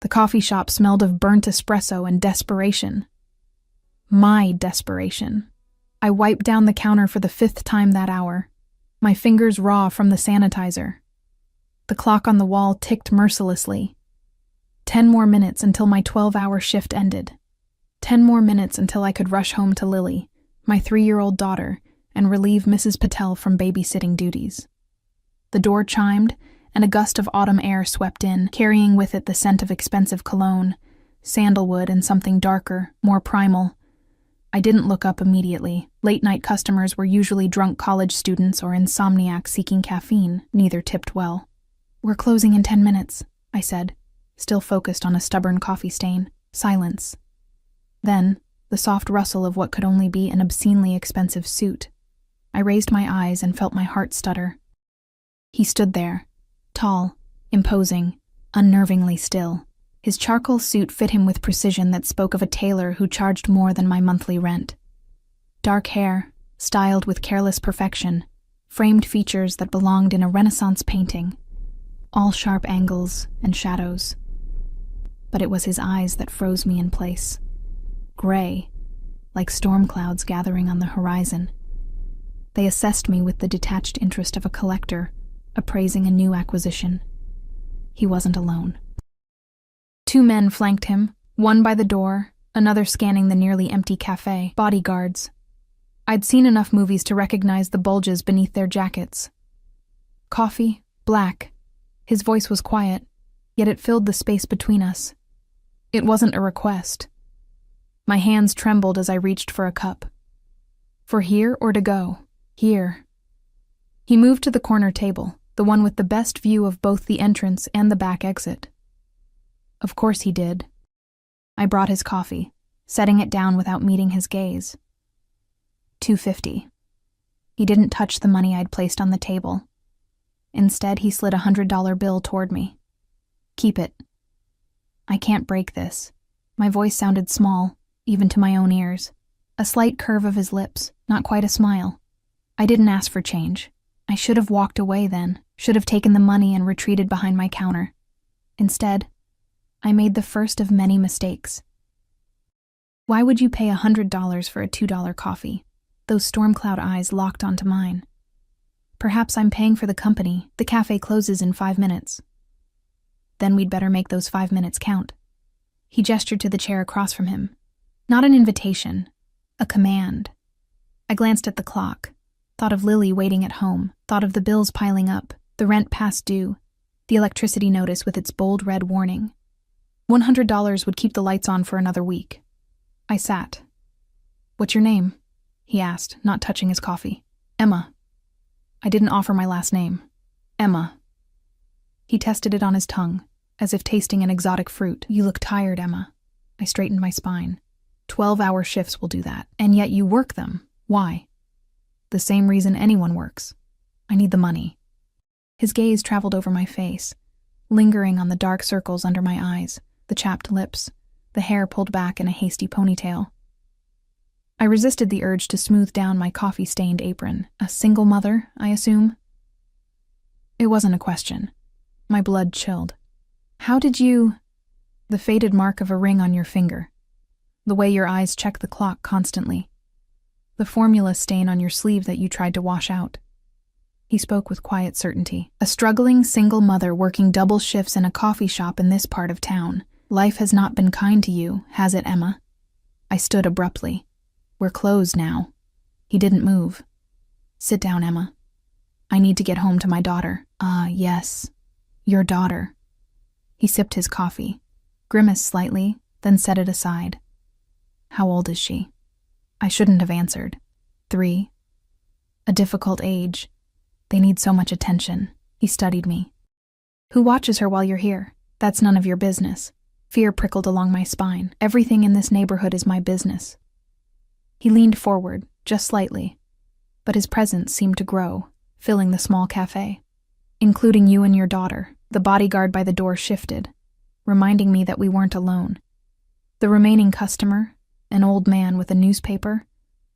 The coffee shop smelled of burnt espresso and desperation. My desperation. I wiped down the counter for the 5th time that hour, my fingers raw from the sanitizer. The clock on the wall ticked mercilessly. 10 more minutes until my 12-hour shift ended. 10 more minutes until I could rush home to Lily, my 3-year-old daughter, and relieve Mrs. Patel from babysitting duties. The door chimed, and a gust of autumn air swept in, carrying with it the scent of expensive cologne, sandalwood, and something darker, more primal. I didn't look up immediately. Late-night customers were usually drunk college students or insomniacs seeking caffeine. Neither tipped well. "We're closing in 10 minutes, I said, still focused on a stubborn coffee stain. Silence. Then, the soft rustle of what could only be an obscenely expensive suit. I raised my eyes and felt my heart stutter. He stood there, tall, imposing, unnervingly still. His charcoal suit fit him with precision that spoke of a tailor who charged more than my monthly rent. Dark hair, styled with careless perfection, framed features that belonged in a Renaissance painting, all sharp angles and shadows. But it was his eyes that froze me in place. Gray, like storm clouds gathering on the horizon. They assessed me with the detached interest of a collector, appraising a new acquisition. He wasn't alone. 2 men flanked him, one by the door, another scanning the nearly empty cafe. Bodyguards. I'd seen enough movies to recognize the bulges beneath their jackets. Coffee, black. His voice was quiet, yet it filled the space between us. It wasn't a request. My hands trembled as I reached for a cup. For here or to go? Here. He moved to the corner table, the one with the best view of both the entrance and the back exit. Of course he did. I brought his coffee, setting it down without meeting his gaze. $2.50. He didn't touch the money I'd placed on the table. Instead, he slid a $100 bill toward me. Keep it. I can't break this. My voice sounded small, even to my own ears. A slight curve of his lips, not quite a smile. I didn't ask for change. I should have walked away then, should have taken the money and retreated behind my counter. Instead, I made the first of many mistakes. Why would you pay $100 for a $2 coffee? Those storm cloud eyes locked onto mine. Perhaps I'm paying for the company. The cafe closes in 5 minutes. Then we'd better make those 5 minutes count. He gestured to the chair across from him. Not an invitation, a command. I glanced at the clock, thought of Lily waiting at home, thought of the bills piling up, the rent past due, the electricity notice with its bold red warning. $100 would keep the lights on for another week. I sat. "What's your name?" he asked, not touching his coffee. "Emma." I didn't offer my last name. "Emma." He tested it on his tongue, as if tasting an exotic fruit. "You look tired, Emma." I straightened my spine. 12-hour shifts will do that, and yet you work them. Why? The same reason anyone works. I need the money. His gaze traveled over my face, lingering on the dark circles under my eyes, the chapped lips, the hair pulled back in a hasty ponytail. I resisted the urge to smooth down my coffee-stained apron. A single mother, I assume? It wasn't a question. My blood chilled. "How did you—" "The faded mark of a ring on your finger. The way your eyes check the clock constantly. The formula stain on your sleeve that you tried to wash out." He spoke with quiet certainty. "A struggling single mother working double shifts in a coffee shop in this part of town. Life has not been kind to you, has it, Emma?" I stood abruptly. "We're closed now." He didn't move. "Sit down, Emma. I need to get home to my daughter." "Ah, yes. Your daughter." He sipped his coffee, grimaced slightly, then set it aside. "How old is she?" I shouldn't have answered. 3. A difficult age. They need so much attention. He studied me. "Who watches her while you're here? That's none of your business." Fear prickled along my spine. Everything in this neighborhood is my business. He leaned forward, just slightly, but his presence seemed to grow, filling the small cafe. "Including you and your daughter." The bodyguard by the door shifted, reminding me that we weren't alone. The remaining customer, an old man with a newspaper,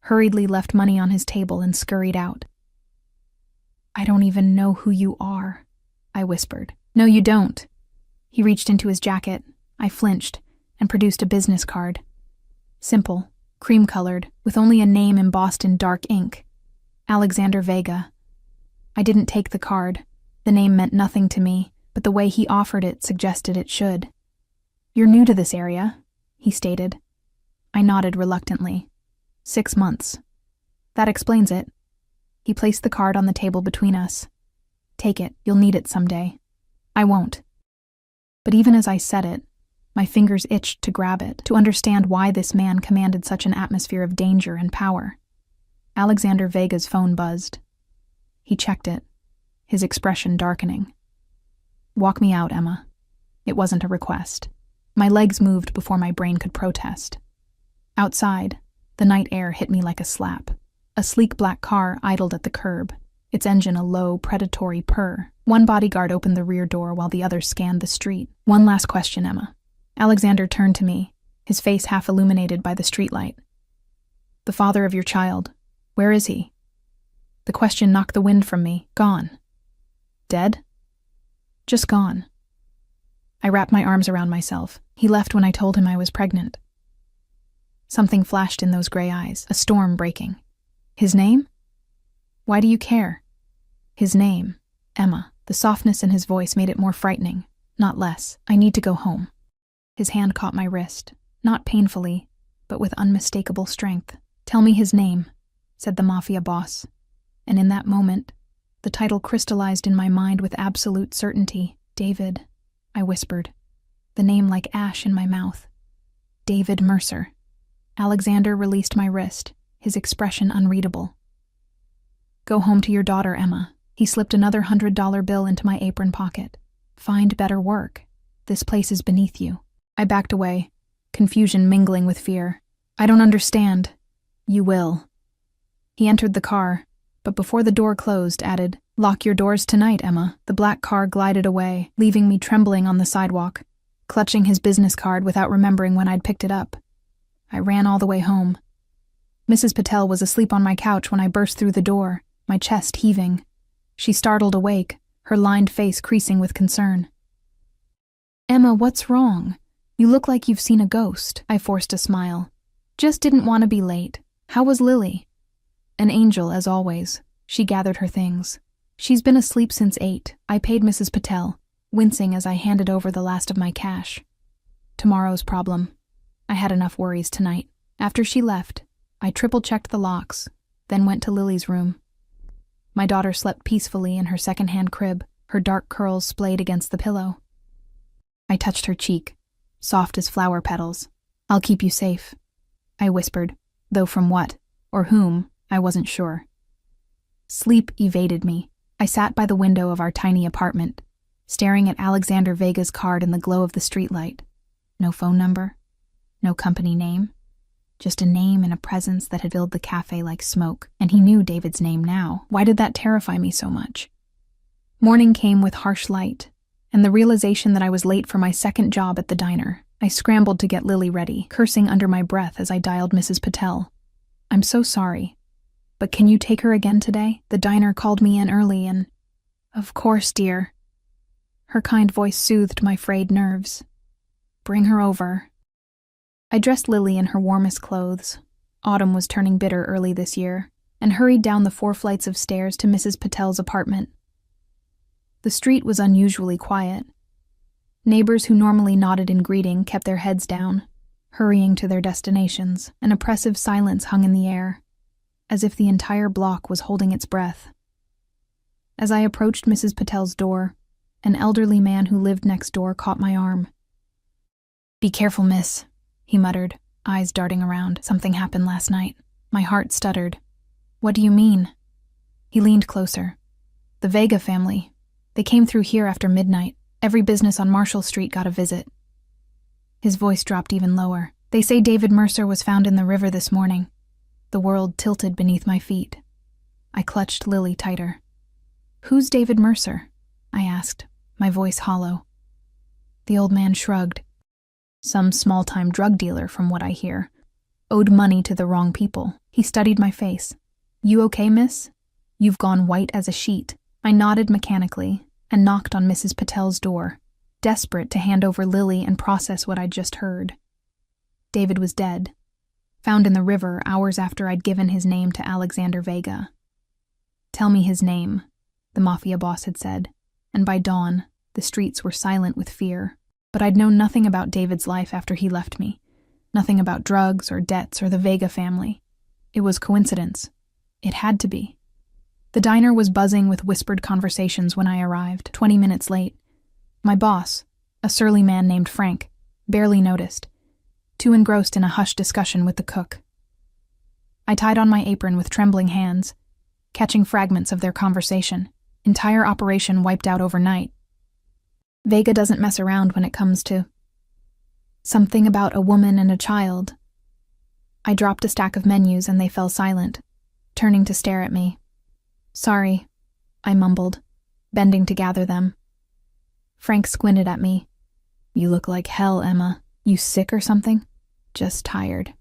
hurriedly left money on his table and scurried out. "I don't even know who you are," I whispered. "No, you don't." He reached into his jacket, I flinched and produced a business card. Simple, cream-colored, with only a name embossed in dark ink. Alexander Vega. I didn't take the card. The name meant nothing to me, but the way he offered it suggested it should. "You're new to this area," he stated. I nodded reluctantly. 6 months. "That explains it." He placed the card on the table between us. "Take it, you'll need it someday." "I won't." But even as I said it, my fingers itched to grab it, to understand why this man commanded such an atmosphere of danger and power. Alexander Vega's phone buzzed. He checked it, his expression darkening. "Walk me out, Emma." It wasn't a request. My legs moved before my brain could protest. Outside, the night air hit me like a slap. A sleek black car idled at the curb, its engine a low, predatory purr. One bodyguard opened the rear door while the other scanned the street. "One last question, Emma." Alexander turned to me, his face half illuminated by the streetlight. "The father of your child, where is he?" The question knocked the wind from me. "Gone." "Dead?" "Just gone." I wrapped my arms around myself. He left when I told him I was pregnant. Something flashed in those gray eyes, a storm breaking. "His name?" "Why do you care?" "His name, Emma." The softness in his voice made it more frightening, not less. "I need to go home." His hand caught my wrist, not painfully, but with unmistakable strength. "Tell me his name," said the Mafia boss. And in that moment, the title crystallized in my mind with absolute certainty. "David," I whispered, the name like ash in my mouth. "David Mercer." Alexander released my wrist, his expression unreadable. "Go home to your daughter, Emma." He slipped another $100 bill into my apron pocket. "Find better work. This place is beneath you." I backed away, confusion mingling with fear. "I don't understand." "You will." He entered the car, but before the door closed, added, "Lock your doors tonight, Emma." The black car glided away, leaving me trembling on the sidewalk, clutching his business card without remembering when I'd picked it up. I ran all the way home. Mrs. Patel was asleep on my couch when I burst through the door, my chest heaving. She startled awake, her lined face creasing with concern. "Emma, what's wrong? You look like you've seen a ghost." I forced a smile. "Just didn't want to be late. How was Lily?" "An angel, as always." She gathered her things. "She's been asleep since 8. I paid Mrs. Patel, wincing as I handed over the last of my cash. Tomorrow's problem. I had enough worries tonight. After she left, I triple-checked the locks, then went to Lily's room. My daughter slept peacefully in her second-hand crib, her dark curls splayed against the pillow. I touched her cheek, soft as flower petals. "I'll keep you safe," I whispered, though from what, or whom, I wasn't sure. Sleep evaded me. I sat by the window of our tiny apartment, staring at Alexander Vega's card in the glow of the streetlight. No phone number, no company name, just a name and a presence that had filled the cafe like smoke, and he knew David's name now. Why did that terrify me so much? Morning came with harsh light, and the realization that I was late for my second job at the diner. I scrambled to get Lily ready, cursing under my breath as I dialed Mrs. Patel. "I'm so sorry, but can you take her again today? The diner called me in early and—" "Of course, dear." Her kind voice soothed my frayed nerves. "Bring her over." I dressed Lily in her warmest clothes. Autumn was turning bitter early this year, and hurried down the 4 flights of stairs to Mrs. Patel's apartment. The street was unusually quiet. Neighbors who normally nodded in greeting kept their heads down, hurrying to their destinations. An oppressive silence hung in the air, as if the entire block was holding its breath. As I approached Mrs. Patel's door, an elderly man who lived next door caught my arm. "Be careful, miss," he muttered, eyes darting around. "Something happened last night." My heart stuttered. "What do you mean?" He leaned closer. "The Vega family. They came through here after midnight. Every business on Marshall Street got a visit." His voice dropped even lower. "They say David Mercer was found in the river this morning." The world tilted beneath my feet. I clutched Lily tighter. "Who's David Mercer?" I asked, my voice hollow. The old man shrugged. "Some small-time drug dealer, from what I hear. Owed money to the wrong people." He studied my face. "You okay, miss? You've gone white as a sheet." I nodded mechanically and knocked on Mrs. Patel's door. desperate to hand over Lily and process what I'd just heard. David was dead, found in the river hours after I'd given his name to Alexander Vega. "Tell me his name," the Mafia boss had said, and by dawn, the streets were silent with fear. But I'd known nothing about David's life after he left me. Nothing about drugs or debts or the Vega family. It was coincidence. It had to be. The diner was buzzing with whispered conversations when I arrived, 20 minutes late. My boss, a surly man named Frank, barely noticed, too engrossed in a hushed discussion with the cook. I tied on my apron with trembling hands, catching fragments of their conversation. Entire operation wiped out overnight. Vega doesn't mess around when it comes to something about a woman and a child. I dropped a stack of menus and they fell silent, turning to stare at me. "Sorry," I mumbled, bending to gather them. Frank squinted at me. "You look like hell, Emma. You sick or something?" "Just tired."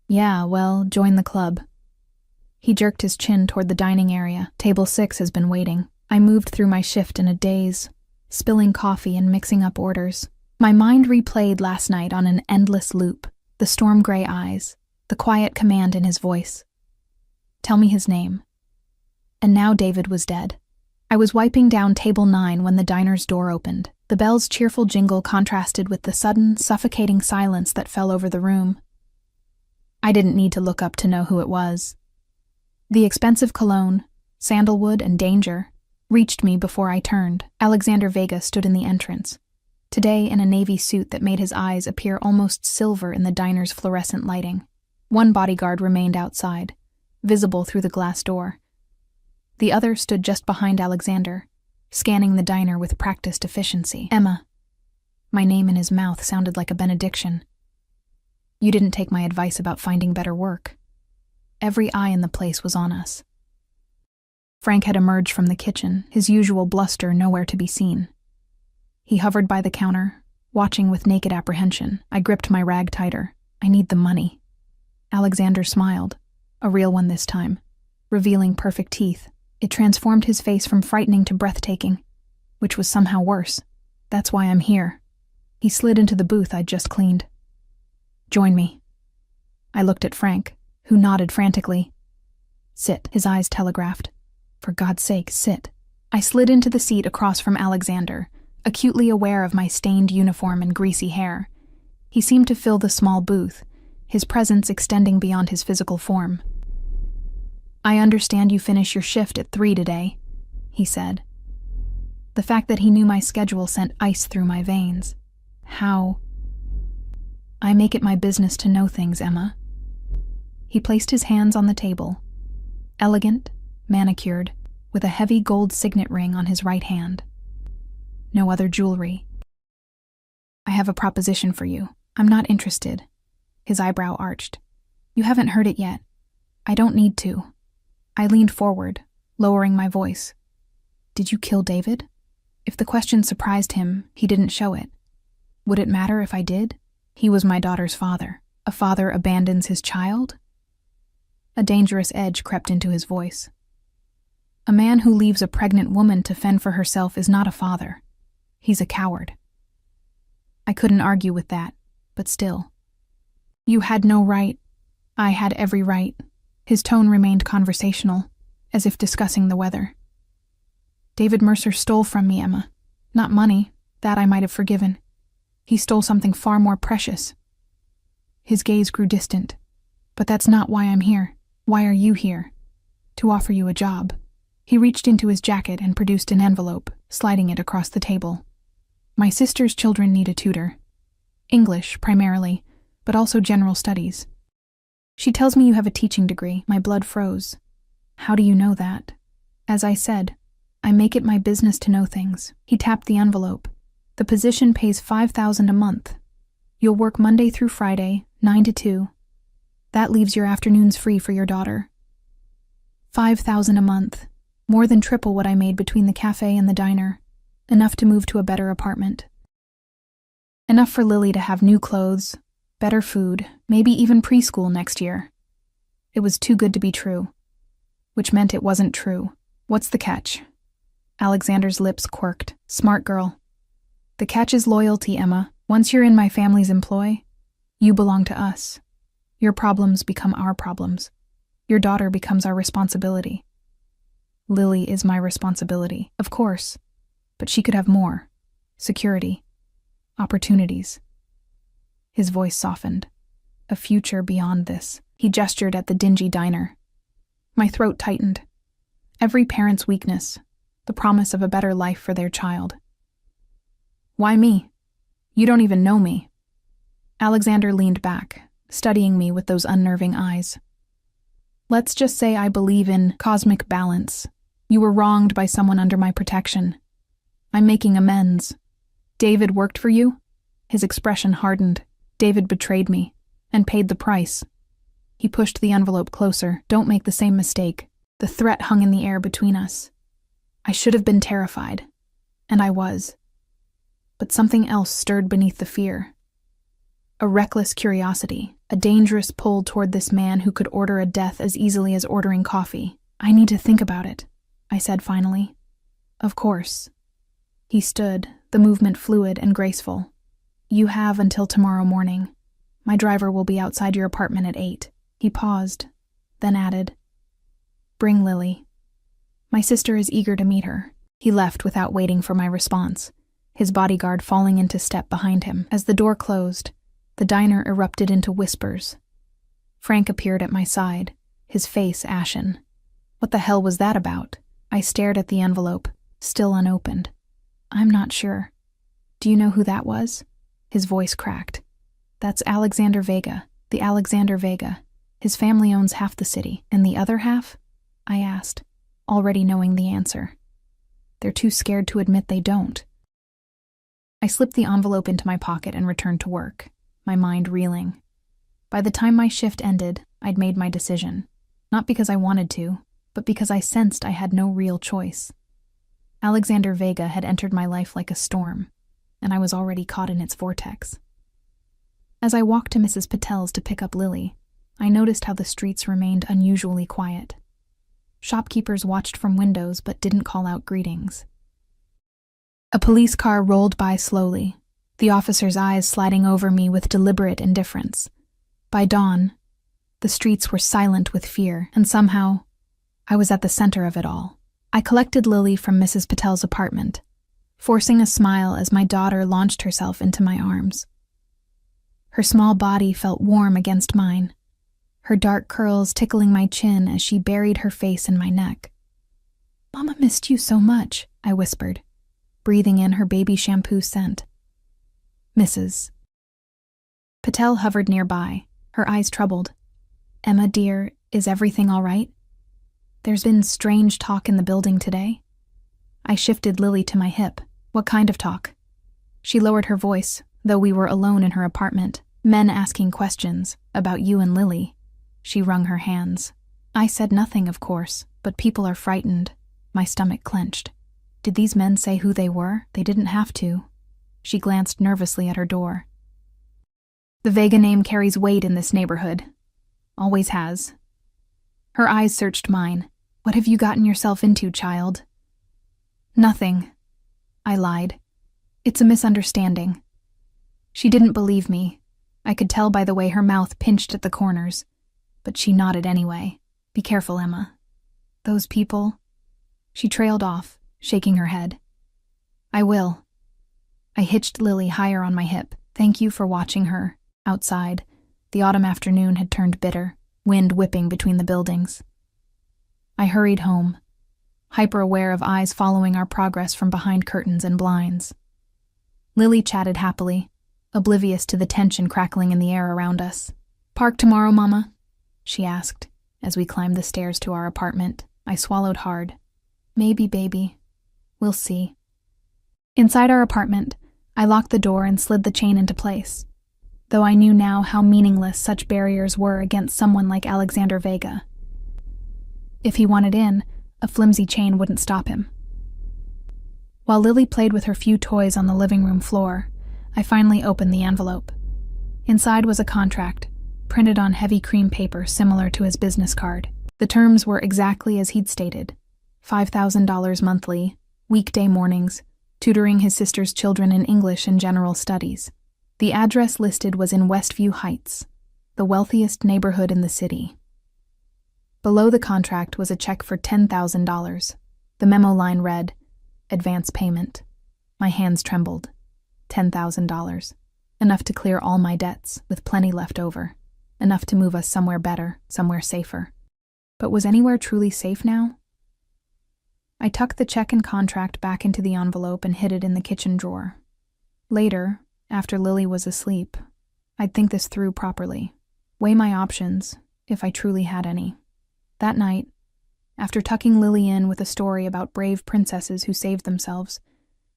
"Yeah, well, join the club." He jerked his chin toward the dining area. Table 6 has been waiting. I moved through my shift in a daze, spilling coffee and mixing up orders. My mind replayed last night on an endless loop, the storm-gray eyes, the quiet command in his voice. "Tell me his name." And now David was dead. I was wiping down table 9 when the diner's door opened. The bell's cheerful jingle contrasted with the sudden, suffocating silence that fell over the room. I didn't need to look up to know who it was. The expensive cologne, sandalwood, and danger reached me before I turned. Alexander Vega stood in the entrance, today in a navy suit that made his eyes appear almost silver in the diner's fluorescent lighting. One bodyguard remained outside, visible through the glass door. The other stood just behind Alexander, scanning the diner with practiced efficiency. "Emma." My name in his mouth sounded like a benediction. "You didn't take my advice about finding better work." Every eye in the place was on us. Frank had emerged from the kitchen, his usual bluster nowhere to be seen. He hovered by the counter, watching with naked apprehension. I gripped my rag tighter. "I need the money." Alexander smiled, a real one this time, revealing perfect teeth. It transformed his face from frightening to breathtaking, which was somehow worse. "That's why I'm here." He slid into the booth I'd just cleaned. "Join me." I looked at Frank, who nodded frantically. "Sit," his eyes telegraphed. "For God's sake, sit." I slid into the seat across from Alexander, acutely aware of my stained uniform and greasy hair. He seemed to fill the small booth, his presence extending beyond his physical form. "I understand you finish your shift at 3 today," he said. The fact that he knew my schedule sent ice through my veins. "How?" "I make it my business to know things, Emma." He placed his hands on the table, elegant, manicured, with a heavy gold signet ring on his right hand. No other jewelry. "I have a proposition for you. I'm not interested." His eyebrow arched. "You haven't heard it yet. I don't need to." I leaned forward, lowering my voice. "Did you kill David?" If the question surprised him, he didn't show it. Would it matter if I did? He was my daughter's father. A father abandons his child? A dangerous edge crept into his voice. A man who leaves a pregnant woman to fend for herself is not a father. He's a coward. I couldn't argue with that, but still. "You had no right." I had every right. His tone remained conversational, as if discussing the weather. "David Mercer stole from me, Emma. Not money, that I might have forgiven. He stole something far more precious." His gaze grew distant. "But that's not why I'm here. Why are you here?" "To offer you a job." He reached into his jacket and produced an envelope, sliding it across the table. "My sister's children need a tutor. English, primarily, but also general studies. She tells me you have a teaching degree." My blood froze. "How do you know that?" "As I said, I make it my business to know things." He tapped the envelope. "The position pays $5,000 a month. You'll work Monday through Friday, 9 to 2. That leaves your afternoons free for your daughter." $5,000 a month. More than triple what I made between the cafe and the diner. Enough to move to a better apartment. Enough for Lily to have new clothes, better food, maybe even preschool next year. It was too good to be true. Which meant it wasn't true. "What's the catch?" Alexander's lips quirked. "Smart girl." The catch is loyalty, Emma. Once you're in my family's employ, you belong to us. Your problems become our problems. Your daughter becomes our responsibility. Lily is my responsibility, of course, but she could have more. Security. Opportunities. His voice softened. A future beyond this. He gestured at the dingy diner. My throat tightened. Every parent's weakness, the promise of a better life for their child. Why me? You don't even know me. Alexander leaned back, studying me with those unnerving eyes. Let's just say I believe in cosmic balance. You were wronged by someone under my protection. I'm making amends. David worked for you? His expression hardened. David betrayed me, and paid the price. He pushed the envelope closer. Don't make the same mistake. The threat hung in the air between us. I should have been terrified, and I was. But something else stirred beneath the fear. A reckless curiosity, a dangerous pull toward this man who could order a death as easily as ordering coffee. I need to think about it, I said finally. Of course. He stood, the movement fluid and graceful. You have until tomorrow morning. My driver will be outside your apartment at 8. He paused, then added, Bring Lily. My sister is eager to meet her. He left without waiting for my response, his bodyguard falling into step behind him. As the door closed, the diner erupted into whispers. Frank appeared at my side, his face ashen. What the hell was that about? I stared at the envelope, still unopened. I'm not sure. Do you know who that was? His voice cracked. That's Alexander Vega, the Alexander Vega. His family owns half the city. And the other half? I asked, already knowing the answer. They're too scared to admit they don't. I slipped the envelope into my pocket and returned to work, my mind reeling. By the time my shift ended, I'd made my decision. Not because I wanted to, but because I sensed I had no real choice. Alexander Vega had entered my life like a storm, and I was already caught in its vortex. As I walked to Mrs. Patel's to pick up Lily, I noticed how the streets remained unusually quiet. Shopkeepers watched from windows but didn't call out greetings. A police car rolled by slowly, the officer's eyes sliding over me with deliberate indifference. By dawn, the streets were silent with fear, and somehow, I was at the center of it all. I collected Lily from Mrs. Patel's apartment, forcing a smile as my daughter launched herself into my arms. Her small body felt warm against mine, her dark curls tickling my chin as she buried her face in my neck. "Mama missed you so much," I whispered, breathing in her baby shampoo scent. Mrs. Patel hovered nearby, her eyes troubled. "Emma, dear, is everything all right? There's been strange talk in the building today." I shifted Lily to my hip. "What kind of talk?" She lowered her voice, though we were alone in her apartment. "Men asking questions about you and Lily." She wrung her hands. I said nothing, of course, but people are frightened. My stomach clenched. Did these men say who they were? They didn't have to. She glanced nervously at her door. "The Vega name carries weight in this neighborhood. Always has." Her eyes searched mine. "What have you gotten yourself into, child?" "Nothing," I lied. "It's a misunderstanding." She didn't believe me. I could tell by the way her mouth pinched at the corners. But she nodded anyway. "Be careful, Emma. Those people..." She trailed off, shaking her head. "I will." I hitched Lily higher on my hip. "Thank you for watching her." Outside, the autumn afternoon had turned bitter, wind whipping between the buildings. I hurried home, hyper-aware of eyes following our progress from behind curtains and blinds. Lily chatted happily, oblivious to the tension crackling in the air around us. "Park tomorrow, Mama?" she asked, as we climbed the stairs to our apartment. I swallowed hard. "Maybe, baby. We'll see." Inside our apartment, I locked the door and slid the chain into place, though I knew now how meaningless such barriers were against someone like Alexander Vega. If he wanted in, a flimsy chain wouldn't stop him. While Lily played with her few toys on the living room floor, I finally opened the envelope. Inside was a contract, printed on heavy cream paper similar to his business card. The terms were exactly as he'd stated: $5,000 monthly, weekday mornings, tutoring his sister's children in English and general studies. The address listed was in Westview Heights, the wealthiest neighborhood in the city. Below the contract was a check for $10,000. The memo line read, "Advance payment." My hands trembled. $10,000. Enough to clear all my debts, with plenty left over. Enough to move us somewhere better, somewhere safer. But was anywhere truly safe now? I tucked the check and contract back into the envelope and hid it in the kitchen drawer. Later, after Lily was asleep, I'd think this through properly, weigh my options, if I truly had any. That night, after tucking Lily in with a story about brave princesses who saved themselves,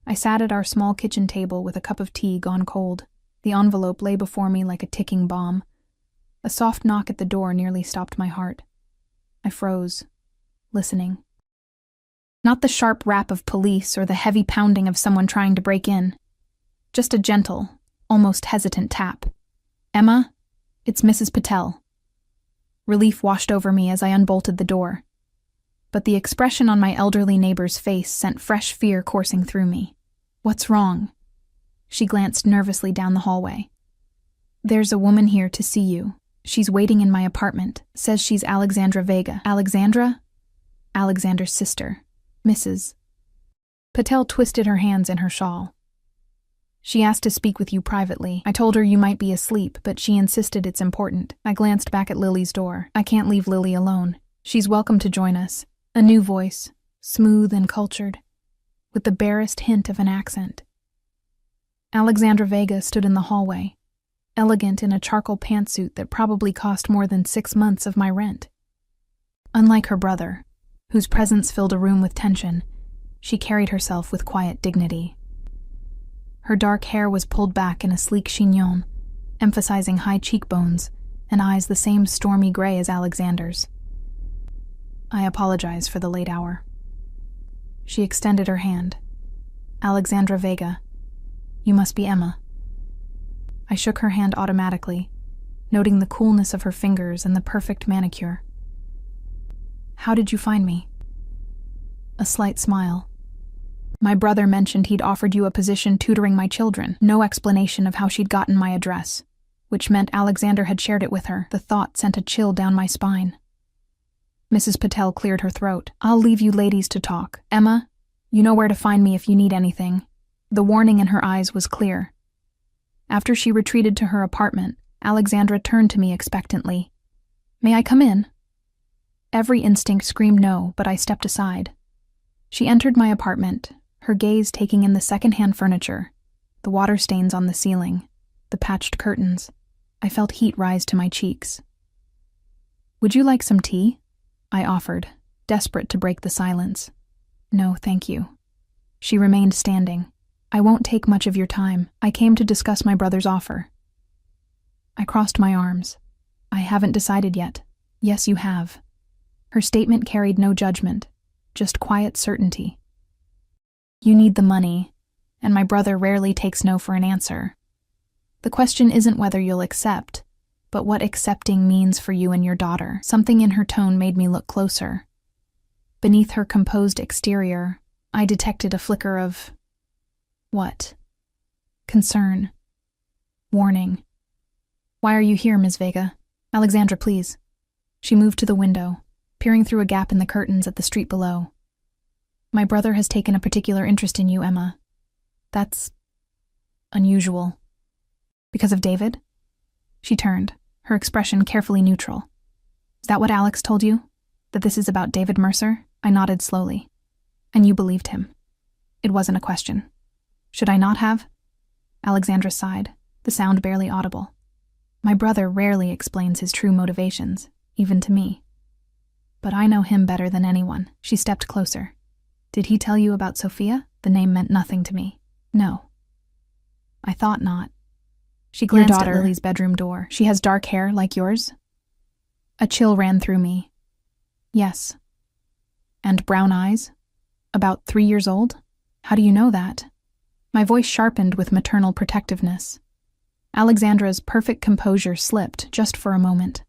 I sat at our small kitchen table with a cup of tea gone cold. The envelope lay before me like a ticking bomb. A soft knock at the door nearly stopped my heart. I froze, listening. Not the sharp rap of police or the heavy pounding of someone trying to break in. Just a gentle, almost hesitant tap. "Emma, it's Mrs. Patel." Relief washed over me as I unbolted the door. But the expression on my elderly neighbor's face sent fresh fear coursing through me. "What's wrong?" She glanced nervously down the hallway. "There's a woman here to see you. She's waiting in my apartment. Says she's Alexandra Vega." "Alexandra?" "Alexander's sister, Mrs." Patel twisted her hands in her shawl. "She asked to speak with you privately. I told her you might be asleep, but she insisted it's important." I glanced back at Lily's door. "I can't leave Lily alone. She's welcome to join us." A new voice, smooth and cultured, with the barest hint of an accent. Alexandra Vega stood in the hallway, elegant in a charcoal pantsuit that probably cost more than 6 months of my rent. Unlike her brother, whose presence filled a room with tension, she carried herself with quiet dignity. Her dark hair was pulled back in a sleek chignon, emphasizing high cheekbones and eyes the same stormy gray as Alexander's. "I apologize for the late hour." She extended her hand. "Alexandra Vega, you must be Emma." I shook her hand automatically, noting the coolness of her fingers and the perfect manicure. "How did you find me?" A slight smile. "My brother mentioned he'd offered you a position tutoring my children." No explanation of how she'd gotten my address, which meant Alexander had shared it with her. The thought sent a chill down my spine. Mrs. Patel cleared her throat. "I'll leave you ladies to talk. Emma, you know where to find me if you need anything." The warning in her eyes was clear. After she retreated to her apartment, Alexandra turned to me expectantly. "May I come in?" Every instinct screamed no, but I stepped aside. She entered my apartment, her gaze taking in the second-hand furniture, the water stains on the ceiling, the patched curtains. I felt heat rise to my cheeks. "Would you like some tea?" I offered, desperate to break the silence. "No, thank you." She remained standing. "I won't take much of your time. I came to discuss my brother's offer." I crossed my arms. "I haven't decided yet." "Yes, you have." Her statement carried no judgment, just quiet certainty. "You need the money, and my brother rarely takes no for an answer. The question isn't whether you'll accept, but what accepting means for you and your daughter." Something in her tone made me look closer. Beneath her composed exterior, I detected a flicker of... what? Concern. Warning. "Why are you here, Ms. Vega?" "Alexandra, please." She moved to the window, peering through a gap in the curtains at the street below. "My brother has taken a particular interest in you, Emma. That's... unusual." "Because of David?" She turned, her expression carefully neutral. "Is that what Alex told you? That this is about David Mercer?" I nodded slowly. "And you believed him?" It wasn't a question. "Should I not have?" Alexandra sighed, the sound barely audible. "My brother rarely explains his true motivations, even to me. But I know him better than anyone." She stepped closer. "Did he tell you about Sophia?" The name meant nothing to me. "No." "I thought not." She glanced at Lily's bedroom door. "She has dark hair like yours?" A chill ran through me. "Yes." "And brown eyes? About 3 years old? How do you know that?" My voice sharpened with maternal protectiveness. Alexandra's perfect composure slipped just for a moment.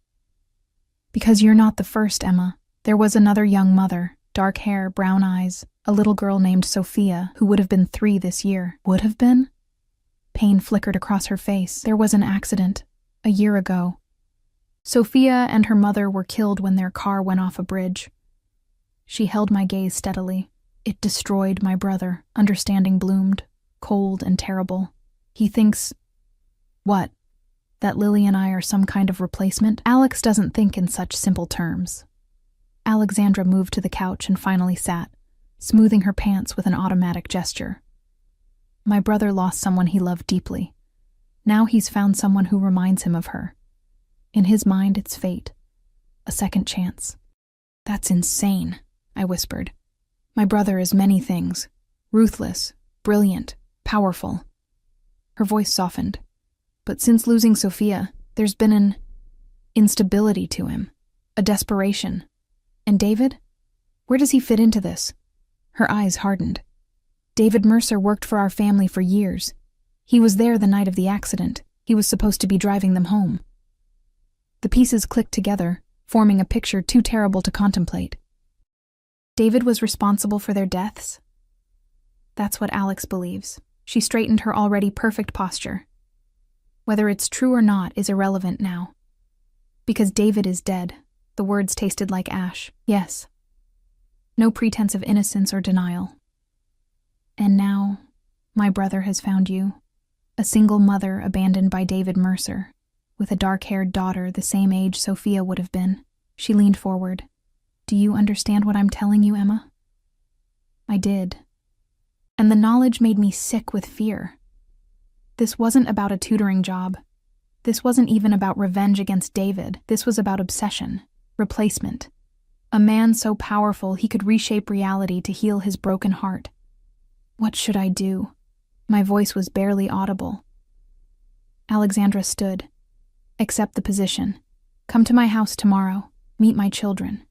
"Because you're not the first, Emma. There was another young mother, dark hair, brown eyes, A little girl named Sophia, who would have been 3 this year. Would have been? Pain flickered across her face. There was an accident, a year ago. Sophia and her mother were killed when their car went off a bridge. She held my gaze steadily. It destroyed my brother. Understanding bloomed, cold and terrible. He thinks... What? That Lily and I are some kind of replacement? Alex doesn't think in such simple terms. Alexandra moved to the couch and finally sat, smoothing her pants with an automatic gesture. My brother lost someone he loved deeply. Now he's found someone who reminds him of her. In his mind, it's fate. A second chance. That's insane, I whispered. My brother is many things. Ruthless, brilliant, powerful. Her voice softened. But since losing Sophia, there's been an instability to him, a desperation. And David? Where does he fit into this? Her eyes hardened. David Mercer worked for our family for years. He was there the night of the accident. He was supposed to be driving them home. The pieces clicked together, forming a picture too terrible to contemplate. David was responsible for their deaths? That's what Alex believes. She straightened her already perfect posture. Whether it's true or not is irrelevant now. Because David is dead. The words tasted like ash. Yes. No pretense of innocence or denial. And now, my brother has found you. A single mother abandoned by David Mercer, with a dark-haired daughter the same age Sophia would have been. She leaned forward. Do you understand what I'm telling you, Emma? I did. And the knowledge made me sick with fear. This wasn't about a tutoring job. This wasn't even about revenge against David. This was about obsession, replacement. A man so powerful he could reshape reality to heal his broken heart. What should I do? My voice was barely audible. Alexandra stood. Accept the position. Come to my house tomorrow. Meet my children.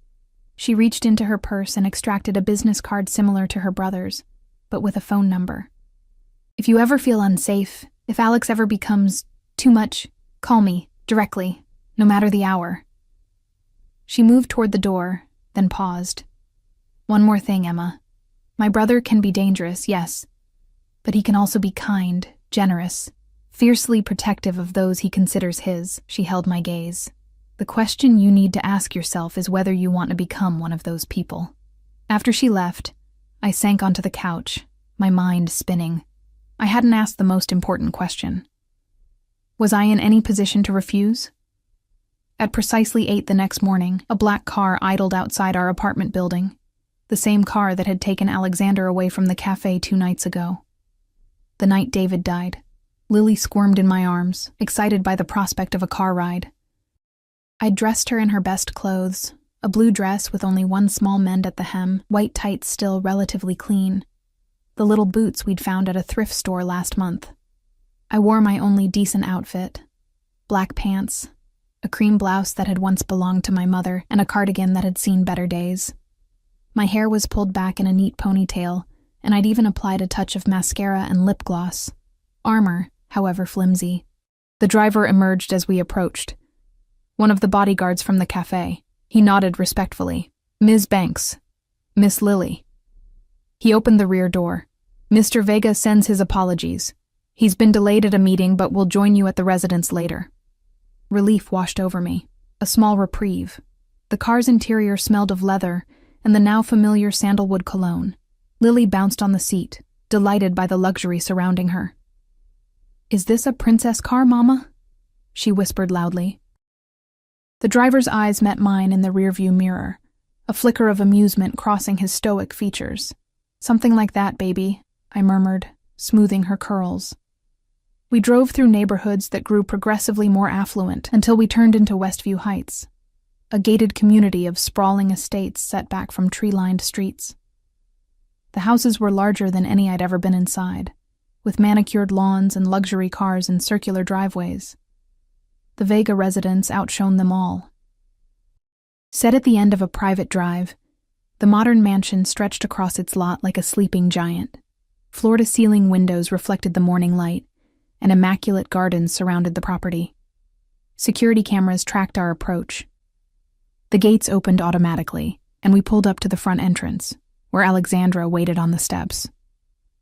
She reached into her purse and extracted a business card similar to her brother's, but with a phone number. If you ever feel unsafe, if Alex ever becomes too much, call me, directly, no matter the hour. She moved toward the door, then paused. One more thing, Emma. My brother can be dangerous, yes, but he can also be kind, generous, fiercely protective of those he considers his. She held my gaze. The question you need to ask yourself is whether you want to become one of those people. After she left, I sank onto the couch, my mind spinning. I hadn't asked the most important question. Was I in any position to refuse? At precisely 8 the next morning, a black car idled outside our apartment building, the same car that had taken Alexander away from the cafe 2 nights ago. The night David died, Lily squirmed in my arms, excited by the prospect of a car ride. I'd dressed her in her best clothes, a blue dress with only one small mend at the hem, white tights still relatively clean, the little boots we'd found at a thrift store last month. I wore my only decent outfit, black pants, a cream blouse that had once belonged to my mother, and a cardigan that had seen better days. My hair was pulled back in a neat ponytail, and I'd even applied a touch of mascara and lip gloss. Armor, however flimsy. The driver emerged as we approached. One of the bodyguards from the cafe. He nodded respectfully. Ms. Banks. Miss Lily. He opened the rear door. Mr. Vega sends his apologies. He's been delayed at a meeting but will join you at the residence later. Relief washed over me. A small reprieve. The car's interior smelled of leather and the now familiar sandalwood cologne. Lily bounced on the seat, delighted by the luxury surrounding her. Is this a princess car, Mama? She whispered loudly. The driver's eyes met mine in the rearview mirror, a flicker of amusement crossing his stoic features. Something like that, baby, I murmured, smoothing her curls. We drove through neighborhoods that grew progressively more affluent until we turned into Westview Heights, a gated community of sprawling estates set back from tree-lined streets. The houses were larger than any I'd ever been inside, with manicured lawns and luxury cars in circular driveways. The Vega residence outshone them all. Set at the end of a private drive, the modern mansion stretched across its lot like a sleeping giant. Floor-to-ceiling windows reflected the morning light, and immaculate gardens surrounded the property. Security cameras tracked our approach. The gates opened automatically, and we pulled up to the front entrance, where Alexandra waited on the steps.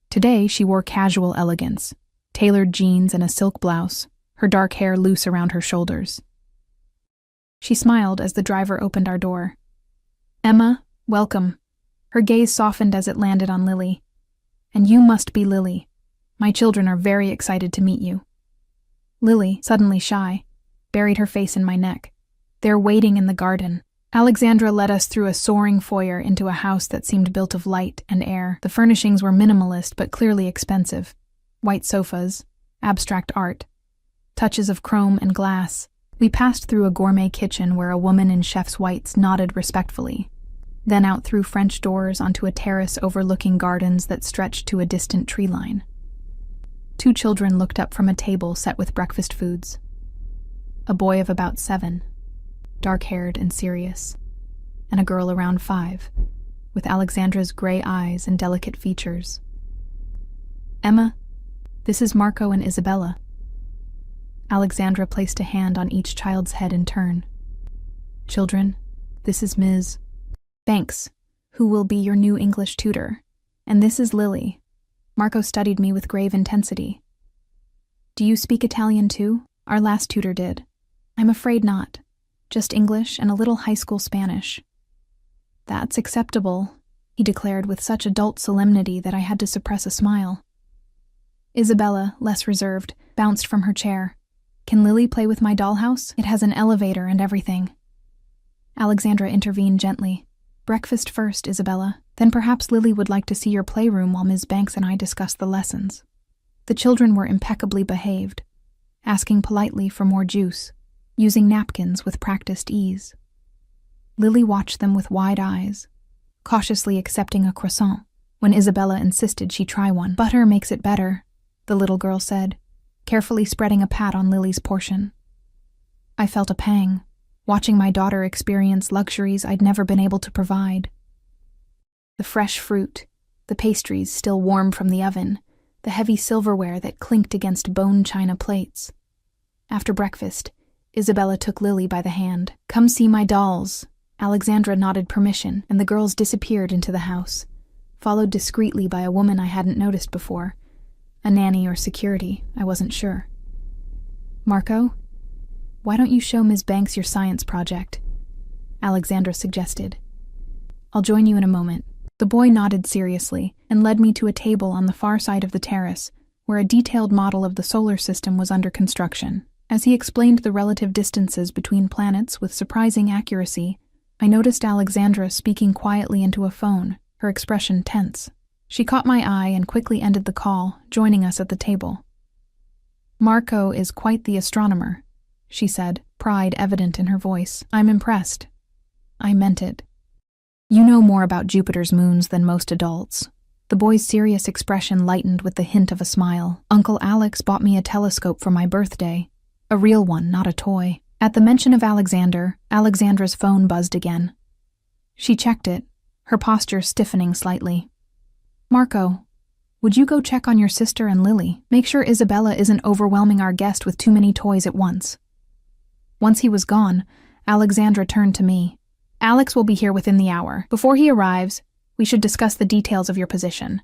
Today, she wore casual elegance, tailored jeans and a silk blouse, her dark hair loose around her shoulders. She smiled as the driver opened our door. "Emma, welcome." Her gaze softened as it landed on Lily. "And you must be Lily. My children are very excited to meet you." Lily, suddenly shy, buried her face in my neck. "They're waiting in the garden." Alexandra led us through a soaring foyer into a house that seemed built of light and air. The furnishings were minimalist but clearly expensive. White sofas, abstract art, touches of chrome and glass. We passed through a gourmet kitchen where a woman in chef's whites nodded respectfully, then out through French doors onto a terrace overlooking gardens that stretched to a distant tree line. 2 children looked up from a table set with breakfast foods. A boy of about 7, dark-haired and serious, and a girl around 5, with Alexandra's gray eyes and delicate features. "Emma, this is Marco and Isabella." Alexandra placed a hand on each child's head in turn. "Children, this is Ms. Banks, who will be your new English tutor, and this is Lily." Marco studied me with grave intensity. "Do you speak Italian too? Our last tutor did." "I'm afraid not. Just English and a little high school Spanish." "That's acceptable," he declared with such adult solemnity that I had to suppress a smile. Isabella, less reserved, bounced from her chair. "Can Lily play with my dollhouse? It has an elevator and everything." Alexandra intervened gently. "Breakfast first, Isabella. Then perhaps Lily would like to see your playroom while Ms. Banks and I discuss the lessons." The children were impeccably behaved, asking politely for more juice, using napkins with practiced ease. Lily watched them with wide eyes, cautiously accepting a croissant when Isabella insisted she try one. "Butter makes it better," the little girl said, carefully spreading a pat on Lily's portion. I felt a pang, watching my daughter experience luxuries I'd never been able to provide. The fresh fruit, the pastries still warm from the oven, the heavy silverware that clinked against bone china plates. After breakfast, Isabella took Lily by the hand. "Come see my dolls." Alexandra nodded permission, and the girls disappeared into the house, followed discreetly by a woman I hadn't noticed before. A nanny or security, I wasn't sure. "Marco, why don't you show Ms. Banks your science project?" Alexandra suggested. "I'll join you in a moment." The boy nodded seriously and led me to a table on the far side of the terrace, where a detailed model of the solar system was under construction. As he explained the relative distances between planets with surprising accuracy, I noticed Alexandra speaking quietly into a phone, her expression tense. She caught my eye and quickly ended the call, joining us at the table. "Marco is quite the astronomer," she said, pride evident in her voice. "I'm impressed." I meant it. "You know more about Jupiter's moons than most adults." The boy's serious expression lightened with the hint of a smile. "Uncle Alex bought me a telescope for my birthday. A real one, not a toy." At the mention of Alexandra's phone buzzed again. She checked it, her posture stiffening slightly. "Marco, would you go check on your sister and Lily? Make sure Isabella isn't overwhelming our guest with too many toys at once." Once he was gone, Alexandra turned to me. "Alex will be here within the hour. Before he arrives, we should discuss the details of your position."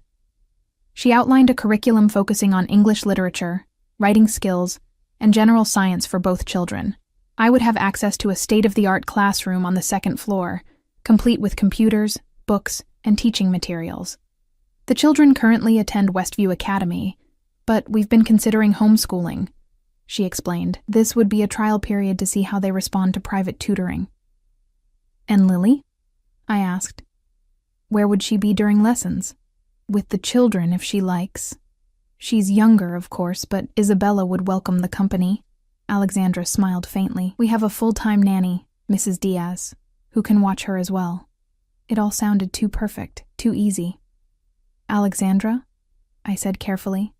She outlined a curriculum focusing on English literature, writing skills, and general science for both children. I would have access to a state-of-the-art classroom on the 2nd floor, complete with computers, books, and teaching materials. The children currently attend Westview Academy, but we've been considering homeschooling, she explained. This would be a trial period to see how they respond to private tutoring. "And Lily?" I asked. "Where would she be during lessons?" "With the children if she likes. She's younger, of course, but Isabella would welcome the company." Alexandra smiled faintly. "We have a full-time nanny, Mrs. Diaz, who can watch her as well." It all sounded too perfect, too easy. "Alexandra?" I said carefully.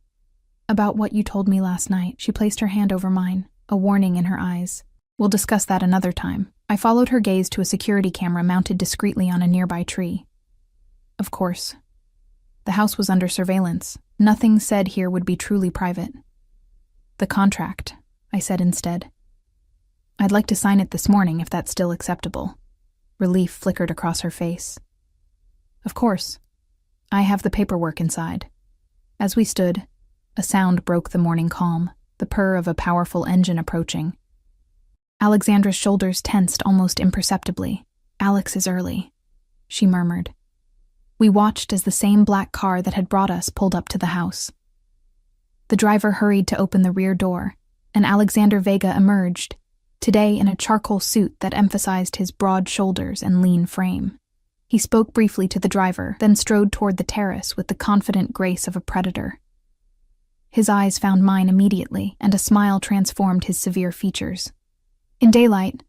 "About what you told me last night." She placed her hand over mine, a warning in her eyes. "We'll discuss that another time." I followed her gaze to a security camera mounted discreetly on a nearby tree. Of course. The house was under surveillance. Nothing said here would be truly private. "The contract," I said instead. "I'd like to sign it this morning if that's still acceptable." Relief flickered across her face. Of course. I have the paperwork inside. As we stood, a sound broke the morning calm, the purr of a powerful engine approaching. Alexandra's shoulders tensed almost imperceptibly. "Alex is early," she murmured. We watched as the same black car that had brought us pulled up to the house. The driver hurried to open the rear door, and Alexander Vega emerged, today in a charcoal suit that emphasized his broad shoulders and lean frame. He spoke briefly to the driver, then strode toward the terrace with the confident grace of a predator. His eyes found mine immediately, and a smile transformed his severe features. In daylight,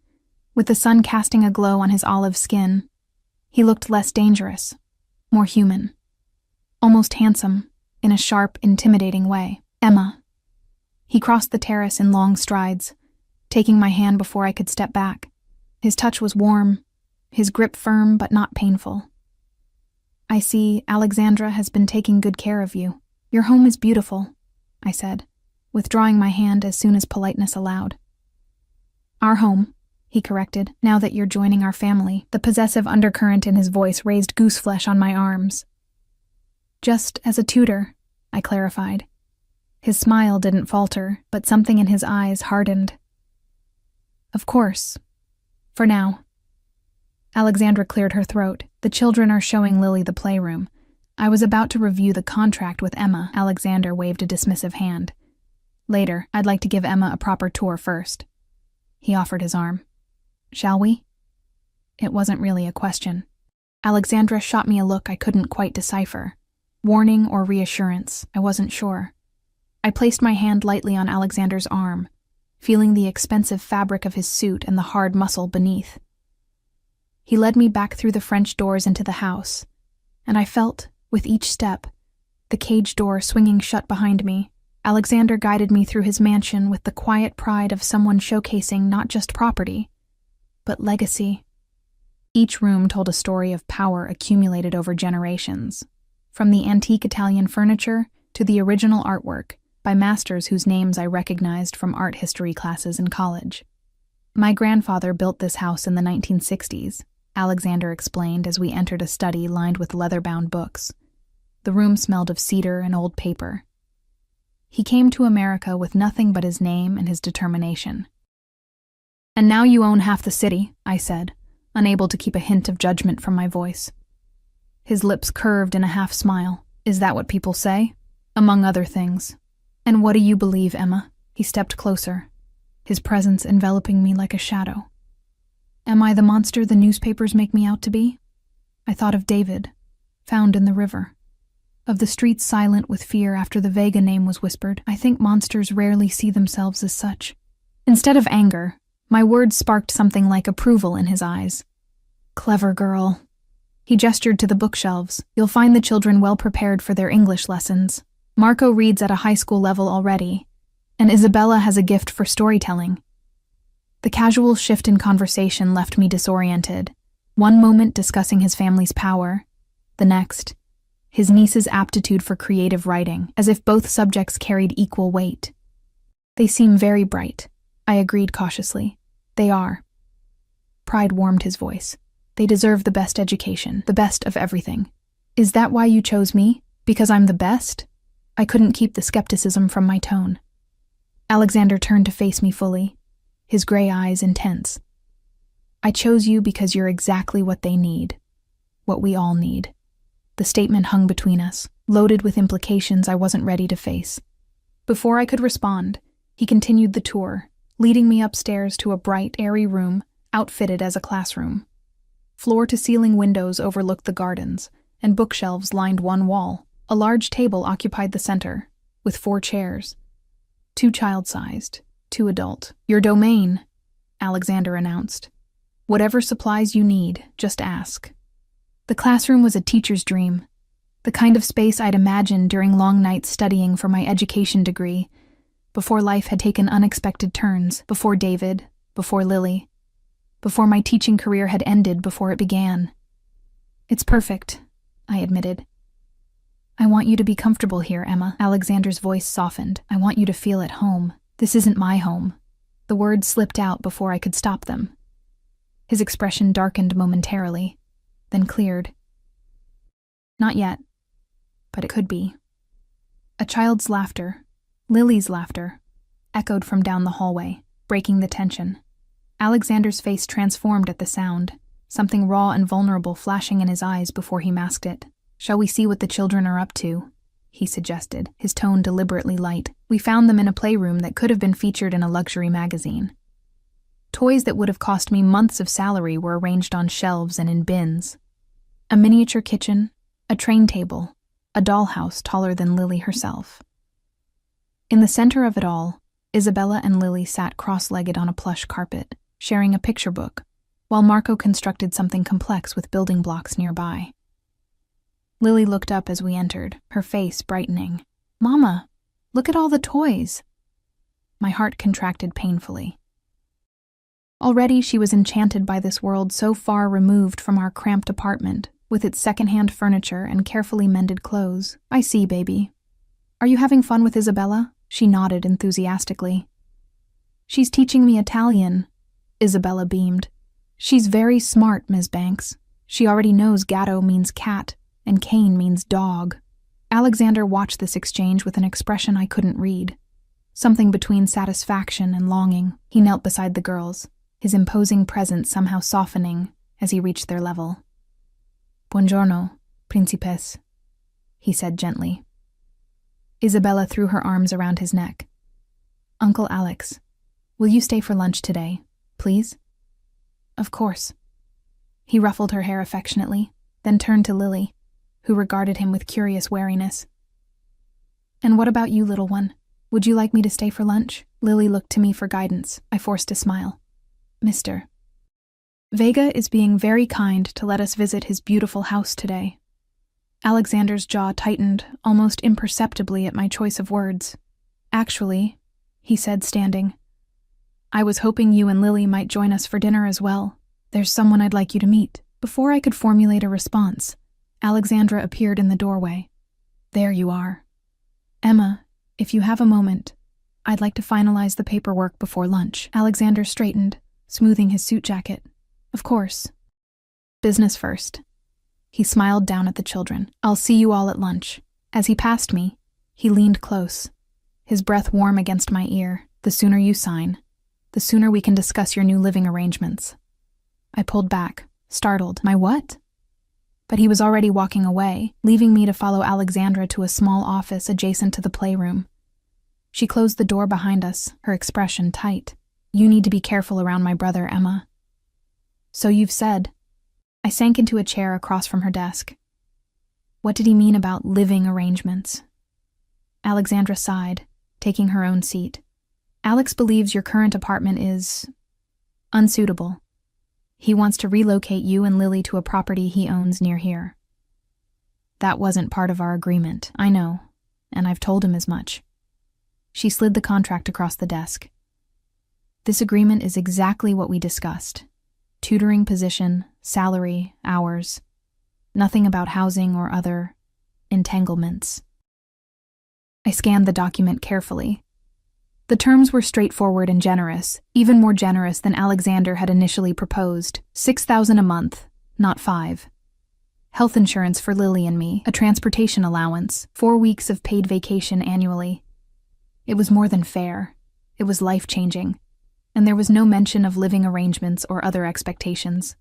with the sun casting a glow on his olive skin, he looked less dangerous, more human, almost handsome, in a sharp, intimidating way. "Emma." He crossed the terrace in long strides, taking my hand before I could step back. His touch was warm, his grip firm but not painful. "I see Alexandra has been taking good care of you. Your home is beautiful," I said, withdrawing my hand as soon as politeness allowed. "Our home," he corrected, "now that you're joining our family." The possessive undercurrent in his voice raised gooseflesh on my arms. "Just as a tutor," I clarified. His smile didn't falter, but something in his eyes hardened. "Of course. For now." Alexandra cleared her throat. "The children are showing Lily the playroom. I was about to review the contract with Emma." Alexander waved a dismissive hand. "Later, I'd like to give Emma a proper tour first." He offered his arm. "Shall we?" It wasn't really a question. Alexandra shot me a look I couldn't quite decipher. Warning or reassurance, I wasn't sure. I placed my hand lightly on Alexander's arm, feeling the expensive fabric of his suit and the hard muscle beneath. He led me back through the French doors into the house, and I felt, with each step, the cage door swinging shut behind me. Alexander guided me through his mansion with the quiet pride of someone showcasing not just property, but legacy. Each room told a story of power accumulated over generations, from the antique Italian furniture to the original artwork by masters whose names I recognized from art history classes in college. "My grandfather built this house in the 1960s, Alexander explained as we entered a study lined with leather-bound books. The room smelled of cedar and old paper. He came to America with nothing but his name and his determination. "And now you own half the city," I said, unable to keep a hint of judgment from my voice. His lips curved in a half-smile. "Is that what people say?" "Among other things." "And what do you believe, Emma?" He stepped closer, his presence enveloping me like a shadow. "Am I the monster the newspapers make me out to be?" I thought of David, found in the river. Of the streets silent with fear after the Vega name was whispered. I think monsters rarely see themselves as such. Instead of anger, my words sparked something like approval in his eyes. "Clever girl." He gestured to the bookshelves. "You'll find the children well prepared for their English lessons. Marco reads at a high school level already, and Isabella has a gift for storytelling." The casual shift in conversation left me disoriented. One moment discussing his family's power, the next, his niece's aptitude for creative writing, as if both subjects carried equal weight. "They seem very bright," I agreed cautiously. "They are." Pride warmed his voice. "They deserve the best education, the best of everything." "Is that why you chose me? Because I'm the best?" I couldn't keep the skepticism from my tone. Alexander turned to face me fully, his gray eyes intense. "I chose you because you're exactly what they need, what we all need." The statement hung between us, loaded with implications I wasn't ready to face. Before I could respond, he continued the tour, leading me upstairs to a bright, airy room outfitted as a classroom. Floor-to-ceiling windows overlooked the gardens, and bookshelves lined one wall. A large table occupied the center, with 4 chairs. 2 child-sized, 2 adult. "Your domain," Alexander announced. "Whatever supplies you need, just ask." The classroom was a teacher's dream, the kind of space I'd imagined during long nights studying for my education degree, before life had taken unexpected turns, before David, before Lily, before my teaching career had ended before it began. "It's perfect," I admitted. "I want you to be comfortable here, Emma." Alexander's voice softened. "I want you to feel at home. This isn't my home." The words slipped out before I could stop them. His expression darkened momentarily, then cleared. Not yet, but it could be. A child's laughter, Lily's laughter, echoed from down the hallway, breaking the tension. Alexander's face transformed at the sound, something raw and vulnerable flashing in his eyes before he masked it. "Shall we see what the children are up to?" he suggested, his tone deliberately light. "We found them in a playroom that could have been featured in a luxury magazine. Toys that would have cost me months of salary were arranged on shelves and in bins. A miniature kitchen, a train table, a dollhouse taller than Lily herself. In the center of it all, Isabella and Lily sat cross-legged on a plush carpet, sharing a picture book, while Marco constructed something complex with building blocks nearby. Lily looked up as we entered, her face brightening. "Mama, look at all the toys." My heart contracted painfully. Already she was enchanted by this world so far removed from our cramped apartment, with its second-hand furniture and carefully mended clothes. "I see, baby. Are you having fun with Isabella?" She nodded enthusiastically. "She's teaching me Italian," Isabella beamed. "She's very smart, Ms. Banks. She already knows gatto means cat, and cane means dog." Alexander watched this exchange with an expression I couldn't read. Something between satisfaction and longing. He knelt beside the girls, his imposing presence somehow softening as he reached their level. "Buongiorno, principes," he said gently. Isabella threw her arms around his neck. "Uncle Alex, will you stay for lunch today, please?" "Of course." He ruffled her hair affectionately, then turned to Lily, who regarded him with curious wariness. "And what about you, little one? Would you like me to stay for lunch?" Lily looked to me for guidance. I forced a smile. "Mr. Vega is being very kind to let us visit his beautiful house today." Alexander's jaw tightened, almost imperceptibly at my choice of words. "Actually," he said, standing, "I was hoping you and Lily might join us for dinner as well. There's someone I'd like you to meet." Before I could formulate a response, Alexandra appeared in the doorway. "There you are. Emma, if you have a moment, I'd like to finalize the paperwork before lunch." Alexander straightened, smoothing his suit jacket. "Of course. Business first." He smiled down at the children. "I'll see you all at lunch." As he passed me, he leaned close, his breath warm against my ear. "The sooner you sign, the sooner we can discuss your new living arrangements." I pulled back, startled. "My what?" But he was already walking away, leaving me to follow Alexandra to a small office adjacent to the playroom. She closed the door behind us, her expression tight. "You need to be careful around my brother, Emma." "So you've said." I sank into a chair across from her desk. What did he mean about living arrangements? Alexandra sighed, taking her own seat. "Alex believes your current apartment is unsuitable. He wants to relocate you and Lily to a property he owns near here." "That wasn't part of our agreement." "I know, and I've told him as much." She slid the contract across the desk. "This agreement is exactly what we discussed. Tutoring position, salary, hours. Nothing about housing or other entanglements." I scanned the document carefully. The terms were straightforward and generous, even more generous than Alexander had initially proposed. $6,000 a month, not $5,000. Health insurance for Lily and me, a transportation allowance, 4 weeks of paid vacation annually. It was more than fair. It was life-changing. And there was no mention of living arrangements or other expectations.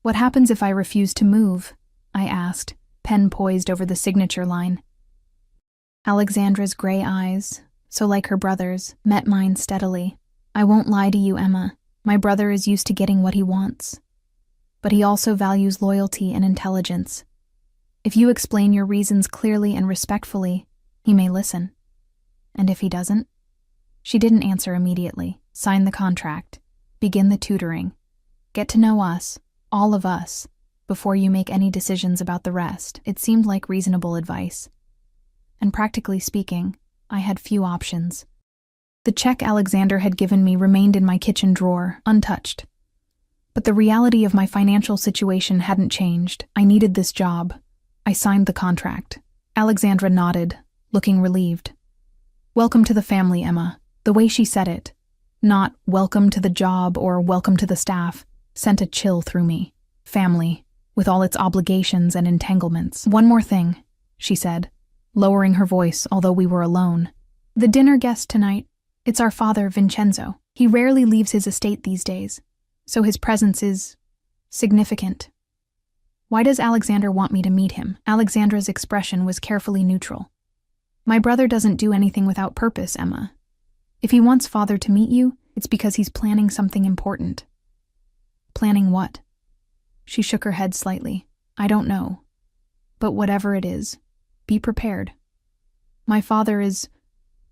"What happens if I refuse to move?" I asked, pen poised over the signature line. Alexandra's gray eyes, so like her brother's, met mine steadily. "I won't lie to you, Emma. My brother is used to getting what he wants. But he also values loyalty and intelligence. If you explain your reasons clearly and respectfully, he may listen. And if he doesn't?" She didn't answer immediately. "Sign the contract. Begin the tutoring. Get to know us, all of us, before you make any decisions about the rest." It seemed like reasonable advice. And practically speaking, I had few options. The check Alexander had given me remained in my kitchen drawer, untouched. But the reality of my financial situation hadn't changed. I needed this job. I signed the contract. Alexandra nodded, looking relieved. "Welcome to the family, Emma." The way she said it, not "welcome to the job" or "welcome to the staff," sent a chill through me. Family. with all its obligations and entanglements. "One more thing," she said, lowering her voice although we were alone. "The dinner guest tonight, it's our father, Vincenzo. He rarely leaves his estate these days, so his presence is significant." "Why does Alexander want me to meet him?" Alexandra's expression was carefully neutral. "My brother doesn't do anything without purpose, Emma. If he wants father to meet you, it's because he's planning something important." "Planning what?" She shook her head slightly. "I don't know. But whatever it is, be prepared. My father is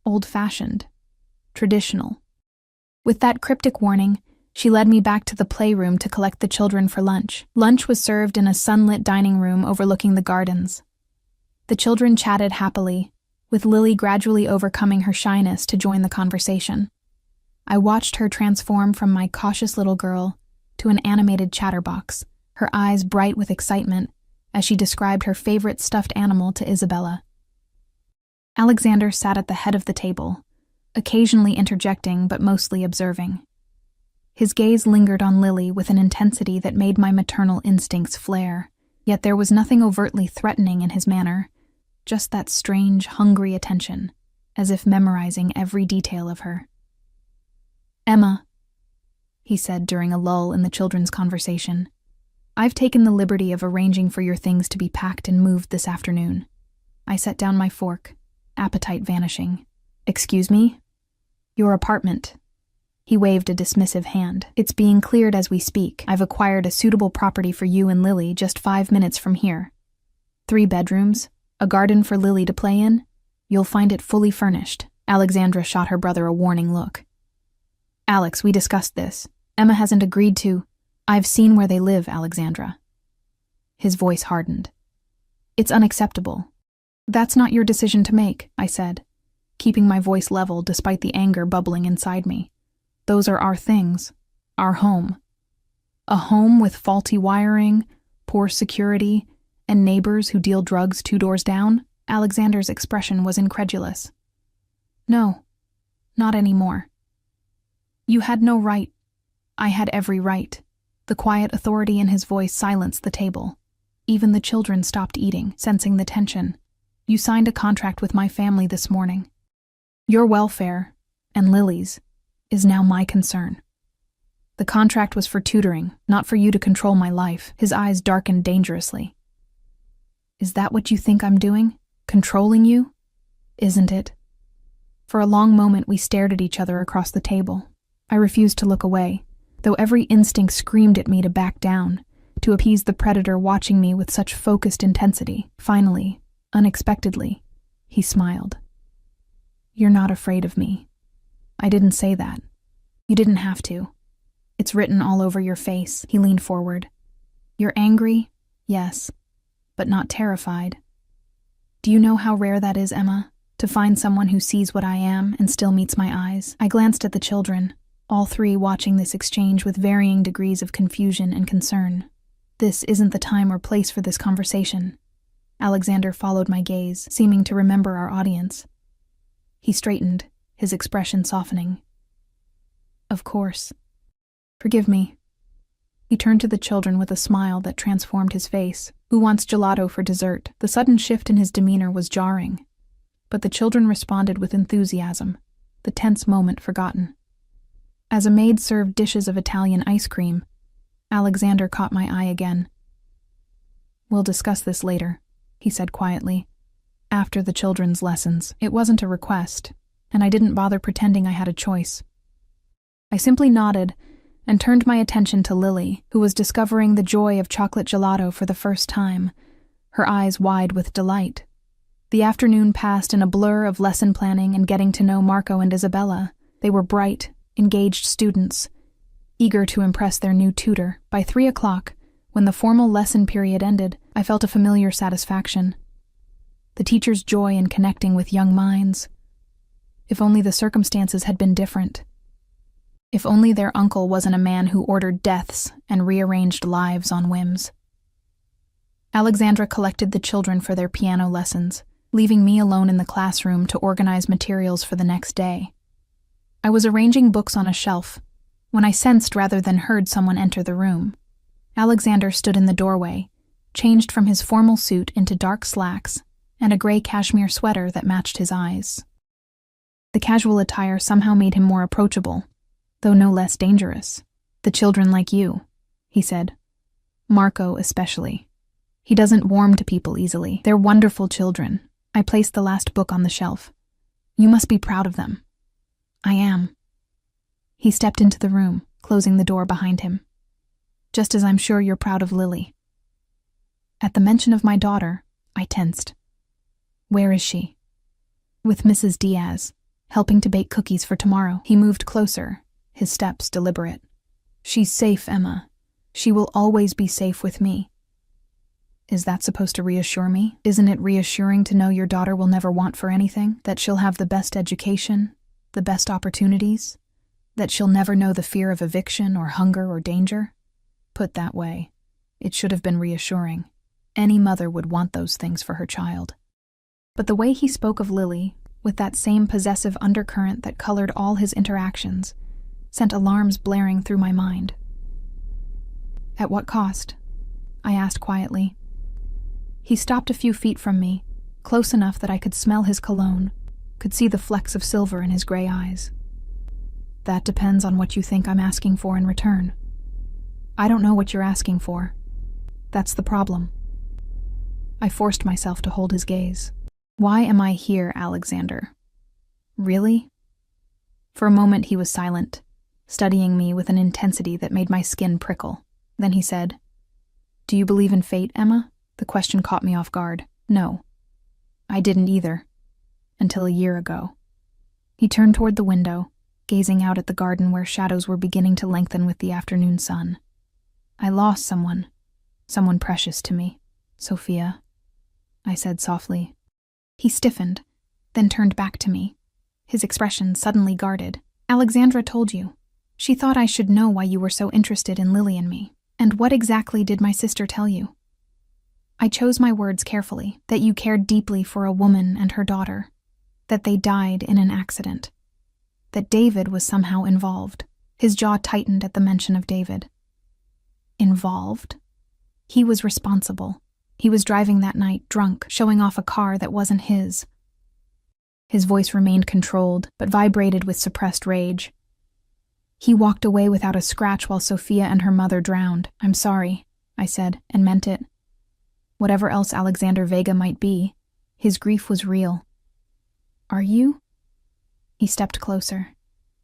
old-fashioned, traditional." With that cryptic warning, she led me back to the playroom to collect the children for lunch. Lunch was served in a sunlit dining room overlooking the gardens. The children chatted happily, with Lily gradually overcoming her shyness to join the conversation. I watched her transform from my cautious little girl to an animated chatterbox, her eyes bright with excitement as she described her favorite stuffed animal to Isabella. Alexander sat at the head of the table, occasionally interjecting but mostly observing. His gaze lingered on Lily with an intensity that made my maternal instincts flare, yet there was nothing overtly threatening in his manner, just that strange, hungry attention, as if memorizing every detail of her. "Emma," he said during a lull in the children's conversation, "I've taken the liberty of arranging for your things to be packed and moved this afternoon." I set down my fork, appetite vanishing. "Excuse me?" "Your apartment." He waved a dismissive hand. "It's being cleared as we speak. I've acquired a suitable property for you and Lily just 5 minutes from here. 3 bedrooms, a garden for Lily to play in. You'll find it fully furnished." Alexandra shot her brother a warning look. "Alex, we discussed this. Emma hasn't agreed to—" "I've seen where they live, Alexandra." His voice hardened. "It's unacceptable." "That's not your decision to make," I said, keeping my voice level despite the anger bubbling inside me. "Those are our things, our home. A home with faulty wiring, poor security, and neighbors who deal drugs 2 doors down?" Alexander's expression was incredulous. "No, not anymore." "You had no right. I had every right." The quiet authority in his voice silenced the table. Even the children stopped eating, sensing the tension. "You signed a contract with my family this morning. Your welfare, and Lily's, is now my concern. The contract was for tutoring, not for you to control my life." His eyes darkened dangerously. "Is that what you think I'm doing? Controlling you? Isn't it?" For a long moment we stared at each other across the table. I refused to look away, though every instinct screamed at me to back down, to appease the predator watching me with such focused intensity. Finally, unexpectedly, he smiled. "You're not afraid of me." "I didn't say that. You didn't have to. It's written all over your face." He leaned forward. "You're angry? Yes, but not terrified. Do you know how rare that is, Emma? To find someone who sees what I am and still meets my eyes?" I glanced at the children, all 3 watching this exchange with varying degrees of confusion and concern. "This isn't the time or place for this conversation." Alexander followed my gaze, seeming to remember our audience. He straightened, his expression softening. "Of course. Forgive me." He turned to the children with a smile that transformed his face. "Who wants gelato for dessert?" The sudden shift in his demeanor was jarring, but the children responded with enthusiasm, the tense moment forgotten. As a maid served dishes of Italian ice cream, Alexander caught my eye again. "We'll discuss this later," he said quietly. "After the children's lessons." It wasn't a request, and I didn't bother pretending I had a choice. I simply nodded and turned my attention to Lily, who was discovering the joy of chocolate gelato for the first time, her eyes wide with delight. The afternoon passed in a blur of lesson planning and getting to know Marco and Isabella. They were bright, engaged students, eager to impress their new tutor. By 3 o'clock, when the formal lesson period ended, I felt a familiar satisfaction. The teacher's joy in connecting with young minds. If only the circumstances had been different. If only their uncle wasn't a man who ordered deaths and rearranged lives on whims. Alexandra collected the children for their piano lessons, leaving me alone in the classroom to organize materials for the next day. I was arranging books on a shelf when I sensed rather than heard someone enter the room. Alexander stood in the doorway, changed from his formal suit into dark slacks and a gray cashmere sweater that matched his eyes. The casual attire somehow made him more approachable, though no less dangerous. "The children like you," he said. "Marco especially. He doesn't warm to people easily. They're wonderful children. I placed the last book on the shelf. You must be proud of them." "I am." He stepped into the room, closing the door behind him. "Just as I'm sure you're proud of Lily." At the mention of my daughter, I tensed. "Where is she?" "With Mrs. Diaz, helping to bake cookies for tomorrow." He moved closer, his steps deliberate. "She's safe, Emma. She will always be safe with me." "Is that supposed to reassure me? Isn't it reassuring to know your daughter will never want for anything? That she'll have the best education, the best opportunities? That she'll never know the fear of eviction or hunger or danger?" Put that way, it should have been reassuring. Any mother would want those things for her child. But the way he spoke of Lily, with that same possessive undercurrent that colored all his interactions, sent alarms blaring through my mind. "At what cost?" I asked quietly. He stopped a few feet from me, close enough that I could smell his cologne, could see the flecks of silver in his gray eyes. "That depends on what you think I'm asking for in return." "I don't know what you're asking for. That's the problem." I forced myself to hold his gaze. "Why am I here, Alexander?" "Really?" For a moment he was silent, studying me with an intensity that made my skin prickle. Then he said, "Do you believe in fate, Emma?" The question caught me off guard. "No. I didn't either. Until a year ago." He turned toward the window, gazing out at the garden where shadows were beginning to lengthen with the afternoon sun. "I lost someone precious to me, Sophia," I said softly. He stiffened, then turned back to me, his expression suddenly guarded. "Alexandra told you. She thought I should know why you were so interested in Lily and me. And what exactly did my sister tell you?" I chose my words carefully, that you cared deeply for a woman and her daughter, that they died in an accident, that David was somehow involved. His jaw tightened at the mention of David. Involved? He was responsible. He was driving that night drunk, showing off a car that wasn't his. His voice remained controlled, but vibrated with suppressed rage. "He walked away without a scratch while Sophia and her mother drowned. I'm sorry," I said, and meant it. Whatever else Alexander Vega might be, his grief was real. "Are you?" He stepped closer.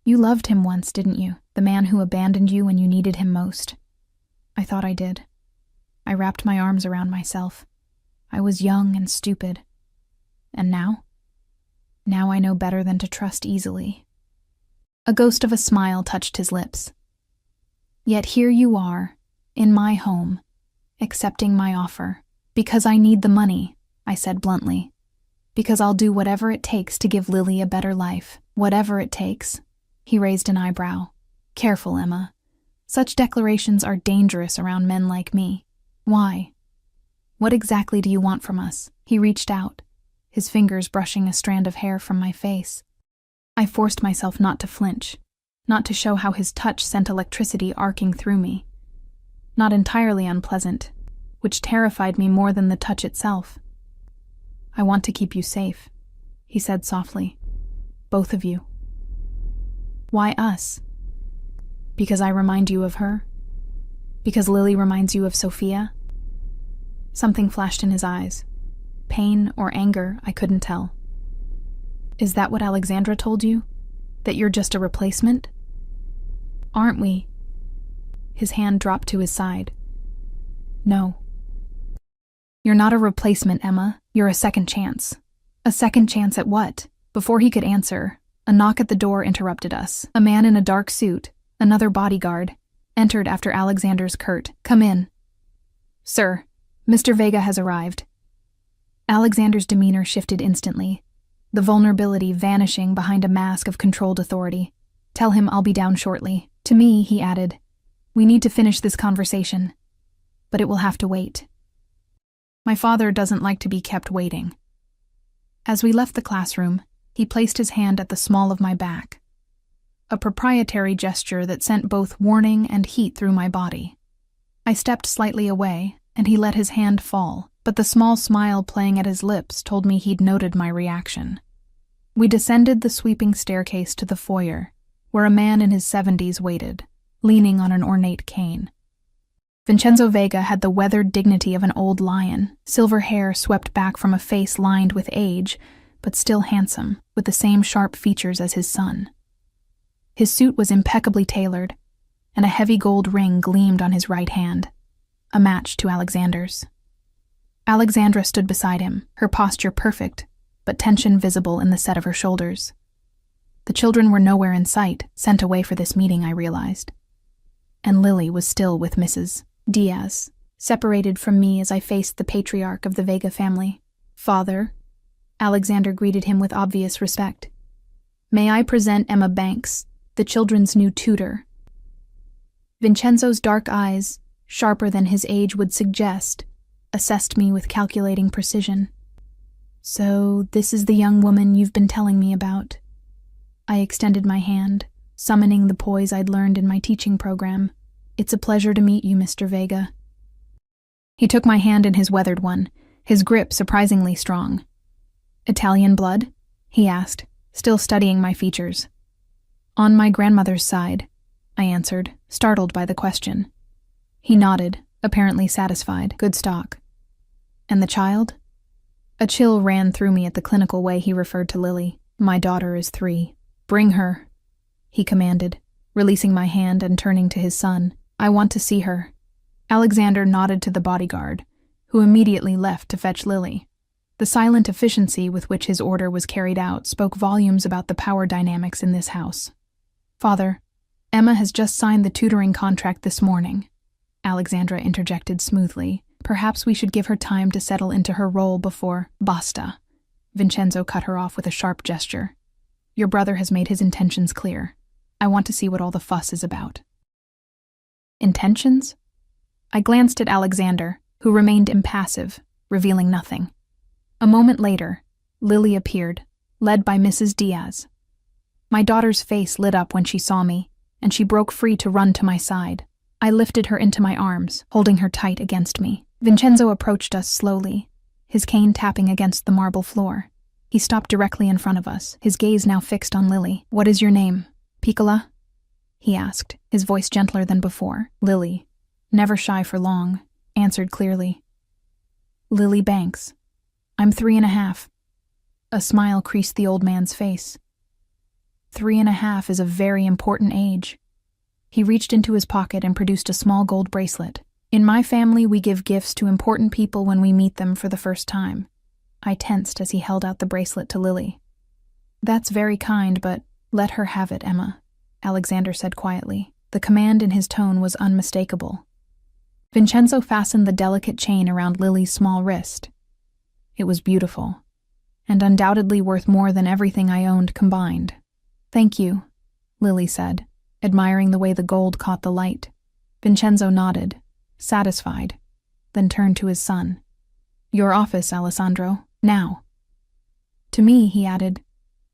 "You loved him once, didn't you? The man who abandoned you when you needed him most." I thought I did. I wrapped my arms around myself. I was young and stupid. And now? Now I know better than to trust easily. A ghost of a smile touched his lips. "Yet here you are, in my home, accepting my offer. Because I need the money," I said bluntly. "Because I'll do whatever it takes to give Lily a better life. Whatever it takes." He raised an eyebrow. "Careful, Emma. Such declarations are dangerous around men like me. Why? What exactly do you want from us?" He reached out, his fingers brushing a strand of hair from my face. I forced myself not to flinch, not to show how his touch sent electricity arcing through me. Not entirely unpleasant, which terrified me more than the touch itself. "I want to keep you safe," he said softly. "Both of you." "Why us?" "Because I remind you of her? Because Lily reminds you of Sophia?" Something flashed in his eyes. Pain or anger, I couldn't tell. "Is that what Alexandra told you? That you're just a replacement?" "Aren't we?" His hand dropped to his side. "No. You're not a replacement, Emma. You're a second chance." "A second chance at what?" Before he could answer, a knock at the door interrupted us. A man in a dark suit, another bodyguard, entered after Alexander's curt, "Come in." "Sir, Mr. Vega has arrived." Alexander's demeanor shifted instantly, the vulnerability vanishing behind a mask of controlled authority. "Tell him I'll be down shortly." To me, he added, "We need to finish this conversation, but it will have to wait." My father doesn't like to be kept waiting. As we left the classroom, he placed his hand at the small of my back, a proprietary gesture that sent both warning and heat through my body. I stepped slightly away, and he let his hand fall, but the small smile playing at his lips told me he'd noted my reaction. We descended the sweeping staircase to the foyer, where a man in his 70s waited, leaning on an ornate cane. Vincenzo Vega had the weathered dignity of an old lion, silver hair swept back from a face lined with age, but still handsome, with the same sharp features as his son. His suit was impeccably tailored, and a heavy gold ring gleamed on his right hand, a match to Alexander's. Alexandra stood beside him, her posture perfect, but tension visible in the set of her shoulders. The children were nowhere in sight, sent away for this meeting, I realized. And Lily was still with Mrs. Diaz, separated from me as I faced the patriarch of the Vega family. "Father," Alexander greeted him with obvious respect. "May I present Emma Banks, the children's new tutor?" Vincenzo's dark eyes, sharper than his age would suggest, assessed me with calculating precision. "So this is the young woman you've been telling me about." I extended my hand, summoning the poise I'd learned in my teaching program. "It's a pleasure to meet you, Mr. Vega." He took my hand in his weathered one, his grip surprisingly strong. "Italian blood?" he asked, still studying my features. "On my grandmother's side," I answered, startled by the question. He nodded, apparently satisfied. "Good stock." "And the child?" A chill ran through me at the clinical way he referred to Lily. "My daughter is 3. Bring her," he commanded, releasing my hand and turning to his son. "I want to see her." Alexander nodded to the bodyguard, who immediately left to fetch Lily. The silent efficiency with which his order was carried out spoke volumes about the power dynamics in this house. "Father, Emma has just signed the tutoring contract this morning," Alexandra interjected smoothly. "Perhaps we should give her time to settle into her role before—" "Basta," Vincenzo cut her off with a sharp gesture. "Your brother has made his intentions clear. I want to see what all the fuss is about." "Intentions?" I glanced at Alexander, who remained impassive, revealing nothing. A moment later, Lily appeared, led by Mrs. Diaz. My daughter's face lit up when she saw me, and she broke free to run to my side. I lifted her into my arms, holding her tight against me. Vincenzo approached us slowly, his cane tapping against the marble floor. He stopped directly in front of us, his gaze now fixed on Lily. "What is your name, Piccola?" he asked, his voice gentler than before. Lily, never shy for long, answered clearly. "Lily Banks. I'm 3.5. A smile creased the old man's face. 3.5 is a very important age. He reached into his pocket and produced a small gold bracelet. "In my family, we give gifts to important people when we meet them for the first time." I tensed as he held out the bracelet to Lily. "That's very kind, but let her have it, Emma," Alexander said quietly. The command in his tone was unmistakable. Vincenzo fastened the delicate chain around Lily's small wrist. It was beautiful, and undoubtedly worth more than everything I owned combined. "Thank you," Lily said, admiring the way the gold caught the light. Vincenzo nodded, satisfied, then turned to his son. "Your office, Alessandro, now." To me, he added,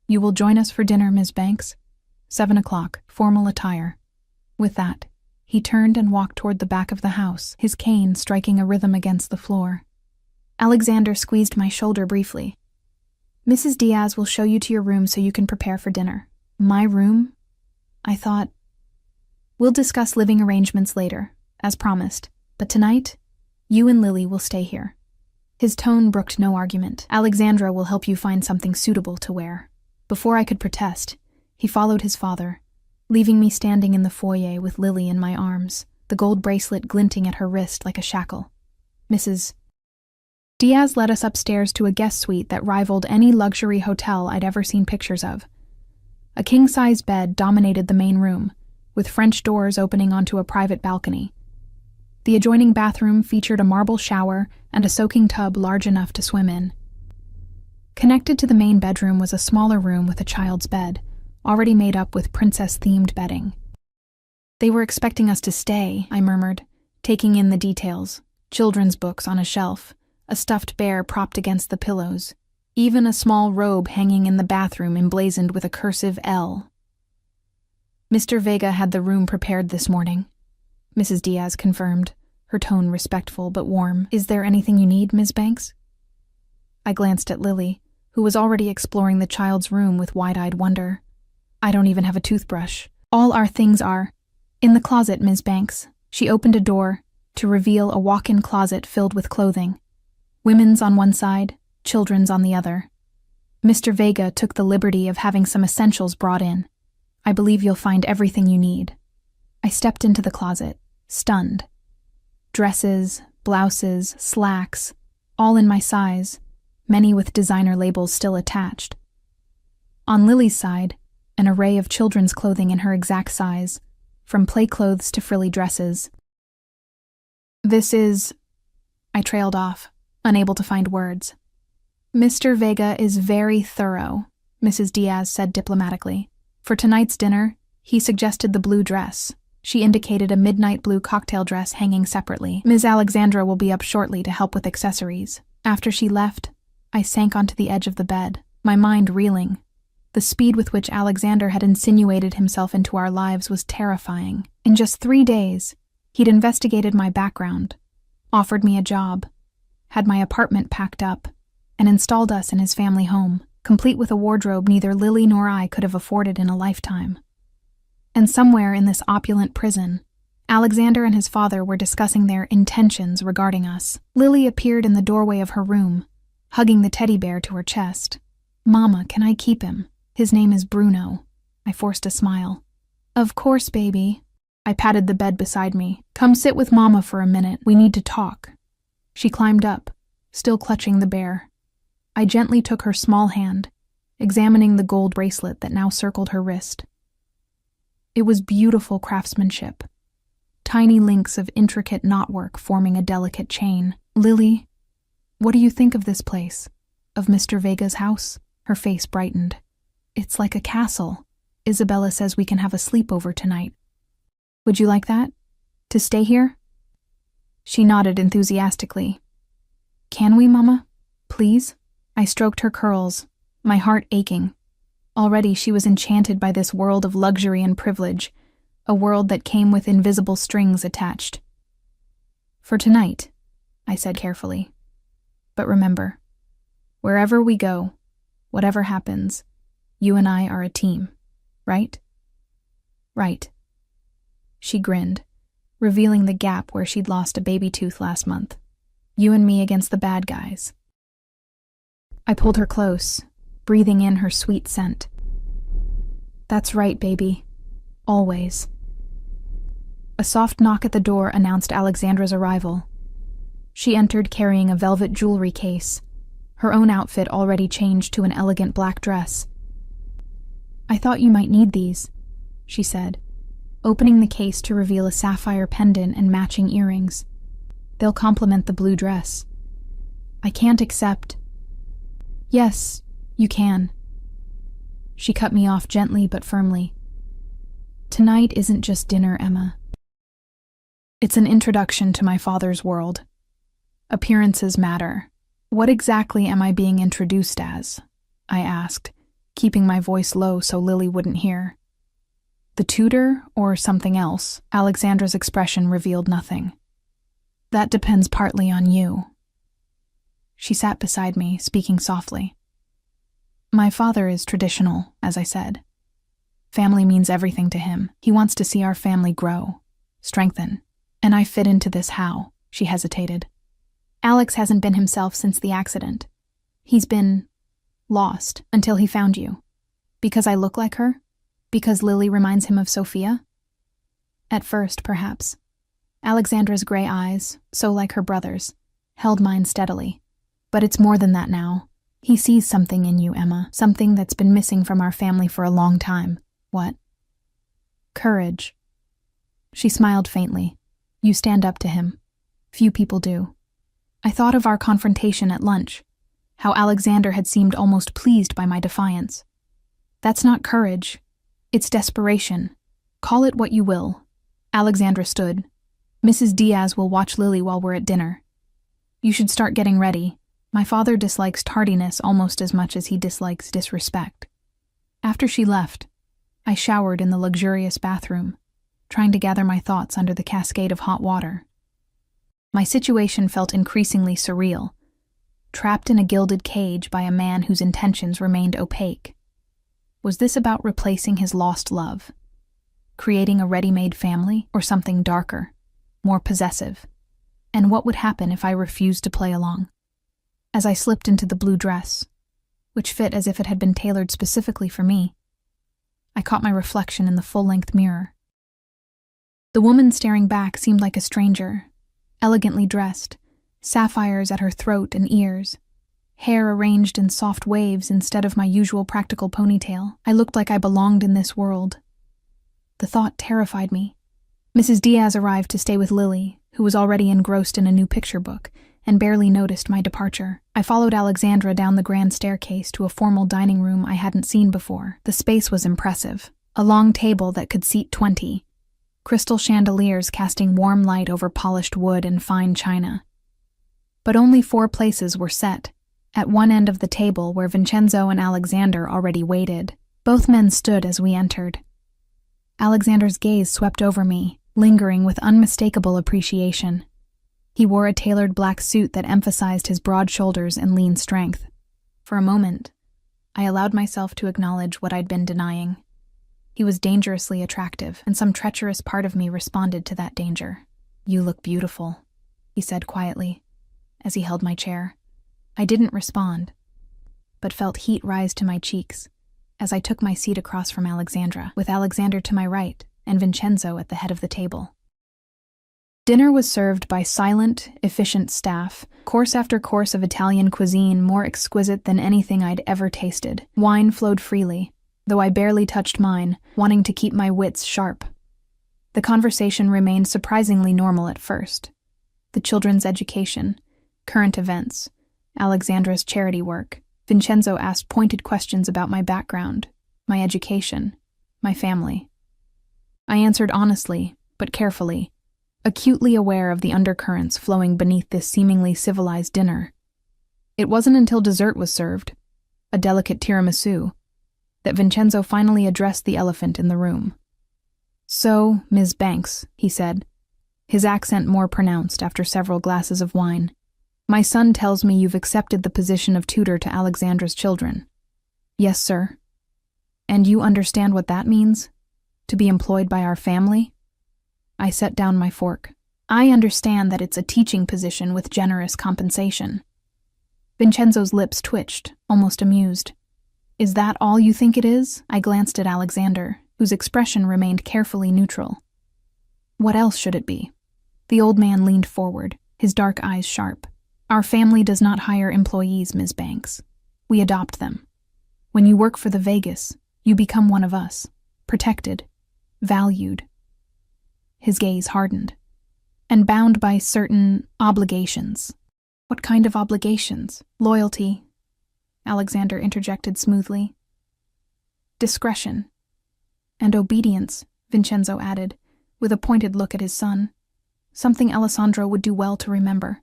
"You will join us for dinner, Miss Banks? 7 o'clock, formal attire." With that, he turned and walked toward the back of the house, his cane striking a rhythm against the floor. Alexander squeezed my shoulder briefly. "Mrs. Diaz will show you to your room so you can prepare for dinner." "My room?" I thought. "We'll discuss living arrangements later, as promised, but tonight, you and Lily will stay here." His tone brooked no argument. "Alexandra will help you find something suitable to wear." Before I could protest, he followed his father, leaving me standing in the foyer with Lily in my arms, the gold bracelet glinting at her wrist like a shackle. Mrs. Diaz led us upstairs to a guest suite that rivaled any luxury hotel I'd ever seen pictures of. A king-size bed dominated the main room, with French doors opening onto a private balcony. The adjoining bathroom featured a marble shower and a soaking tub large enough to swim in. Connected to the main bedroom was a smaller room with a child's bed, already made up with princess-themed bedding. "They were expecting us to stay," I murmured, taking in the details. Children's books on a shelf, a stuffed bear propped against the pillows, even a small robe hanging in the bathroom emblazoned with a cursive L. "Mr. Vega had the room prepared this morning," Mrs. Diaz confirmed, her tone respectful but warm. "Is there anything you need, Ms. Banks?" I glanced at Lily, who was already exploring the child's room with wide-eyed wonder. "I don't even have a toothbrush. All our things are in the closet, Ms. Banks." She opened a door to reveal a walk-in closet filled with clothing. Women's on one side, children's on the other. Mr. Vega took the liberty of having some essentials brought in. "I believe you'll find everything you need." I stepped into the closet, stunned. Dresses, blouses, slacks, all in my size, many with designer labels still attached. On Lily's side, an array of children's clothing in her exact size, from play clothes to frilly dresses. "This is—" I trailed off, unable to find words. "Mr. Vega is very thorough," Mrs. Diaz said diplomatically. "For tonight's dinner, he suggested the blue dress." She indicated a midnight blue cocktail dress hanging separately. "Ms. Alexandra will be up shortly to help with accessories." After she left, I sank onto the edge of the bed, my mind reeling. The speed with which Alexander had insinuated himself into our lives was terrifying. In just 3 days, he'd investigated my background, offered me a job, had my apartment packed up, and installed us in his family home, complete with a wardrobe neither Lily nor I could have afforded in a lifetime. And somewhere in this opulent prison, Alexander and his father were discussing their intentions regarding us. Lily appeared in the doorway of her room, hugging the teddy bear to her chest. "Mama, can I keep him? His name is Bruno." I forced a smile. "Of course, baby." I patted the bed beside me. "Come sit with Mama for a minute. We need to talk." She climbed up, still clutching the bear. I gently took her small hand, examining the gold bracelet that now circled her wrist. It was beautiful craftsmanship, tiny links of intricate knotwork forming a delicate chain. "Lily, what do you think of this place? Of Mr. Vega's house?" Her face brightened. "It's like a castle. Isabella says we can have a sleepover tonight. Would you like that? To stay here?" She nodded enthusiastically. "Can we, Mama? Please?" I stroked her curls, my heart aching. Already she was enchanted by this world of luxury and privilege, a world that came with invisible strings attached. "For tonight," I said carefully. "But remember, wherever we go, whatever happens, you and I are a team, right?" "Right." She grinned, revealing the gap where she'd lost a baby tooth last month. "You and me against the bad guys." I pulled her close, breathing in her sweet scent. "That's right, baby. Always." A soft knock at the door announced Alexandra's arrival. She entered carrying a velvet jewelry case, her own outfit already changed to an elegant black dress. "I thought you might need these," she said, opening the case to reveal a sapphire pendant and matching earrings. "They'll complement the blue dress." "I can't accept—" "Yes, you can." She cut me off gently but firmly. "Tonight isn't just dinner, Emma. It's an introduction to my father's world. Appearances matter." "What exactly am I being introduced as?" I asked, keeping my voice low so Lily wouldn't hear. "The tutor or something else?" Alexandra's expression revealed nothing. "That depends partly on you." She sat beside me, speaking softly. "My father is traditional, as I said. Family means everything to him. He wants to see our family grow, strengthen. And I fit into this how?" She hesitated. "Alex hasn't been himself since the accident. He's been lost until he found you. Because I look like her? Because Lily reminds him of Sophia?" At first, perhaps. Alexandra's gray eyes, so like her brother's, held mine steadily. "But it's more than that now. He sees something in you, Emma, something that's been missing from our family for a long time." "What?" "Courage." She smiled faintly. "You stand up to him. Few people do." I thought of our confrontation at lunch, how Alexander had seemed almost pleased by my defiance. "That's not courage. It's desperation. Call it what you will." Alexandra stood. "Mrs. Diaz will watch Lily while we're at dinner. You should start getting ready. My father dislikes tardiness almost as much as he dislikes disrespect." After she left, I showered in the luxurious bathroom, trying to gather my thoughts under the cascade of hot water. My situation felt increasingly surreal, trapped in a gilded cage by a man whose intentions remained opaque. Was this about replacing his lost love? Creating a ready-made family, or something darker, more possessive? And what would happen if I refused to play along? As I slipped into the blue dress, which fit as if it had been tailored specifically for me, I caught my reflection in the full-length mirror. The woman staring back seemed like a stranger, elegantly dressed, sapphires at her throat and ears, hair arranged in soft waves instead of my usual practical ponytail. I looked like I belonged in this world. The thought terrified me. Mrs. Diaz arrived to stay with Lily, who was already engrossed in a new picture book, and barely noticed my departure. I followed Alexandra down the grand staircase to a formal dining room I hadn't seen before. The space was impressive. A long table that could seat 20. Crystal chandeliers casting warm light over polished wood and fine china. But only 4 places were set. At one end of the table where Vincenzo and Alexander already waited. Both men stood as we entered. Alexander's gaze swept over me, lingering with unmistakable appreciation. He wore a tailored black suit that emphasized his broad shoulders and lean strength. For a moment, I allowed myself to acknowledge what I'd been denying. He was dangerously attractive, and some treacherous part of me responded to that danger. "You look beautiful," he said quietly, as he held my chair. I didn't respond, but felt heat rise to my cheeks as I took my seat across from Alexandra, with Alexander to my right and Vincenzo at the head of the table. Dinner was served by silent, efficient staff, course after course of Italian cuisine more exquisite than anything I'd ever tasted. Wine flowed freely, though I barely touched mine, wanting to keep my wits sharp. The conversation remained surprisingly normal at first. The children's education, current events, Alexandra's charity work. Vincenzo asked pointed questions about my background, my education, my family. I answered honestly, but carefully, acutely aware of the undercurrents flowing beneath this seemingly civilized dinner. It wasn't until dessert was served, a delicate tiramisu, that Vincenzo finally addressed the elephant in the room. "So, Ms. Banks," he said, his accent more pronounced after several glasses of wine, "my son tells me you've accepted the position of tutor to Alexandra's children." "Yes, sir." "And you understand what that means? To be employed by our family?" I set down my fork. "I understand that it's a teaching position with generous compensation." Vincenzo's lips twitched, almost amused. "Is that all you think it is?" I glanced at Alexander, whose expression remained carefully neutral. "What else should it be?" The old man leaned forward, his dark eyes sharp. "Our family does not hire employees, Ms. Banks. We adopt them. When you work for the Vegas, you become one of us, protected, valued." His gaze hardened. "And bound by certain obligations." "What kind of obligations?" "Loyalty," Alexander interjected smoothly. "Discretion." "And obedience," Vincenzo added, with a pointed look at his son. Something Alessandro would do well to remember.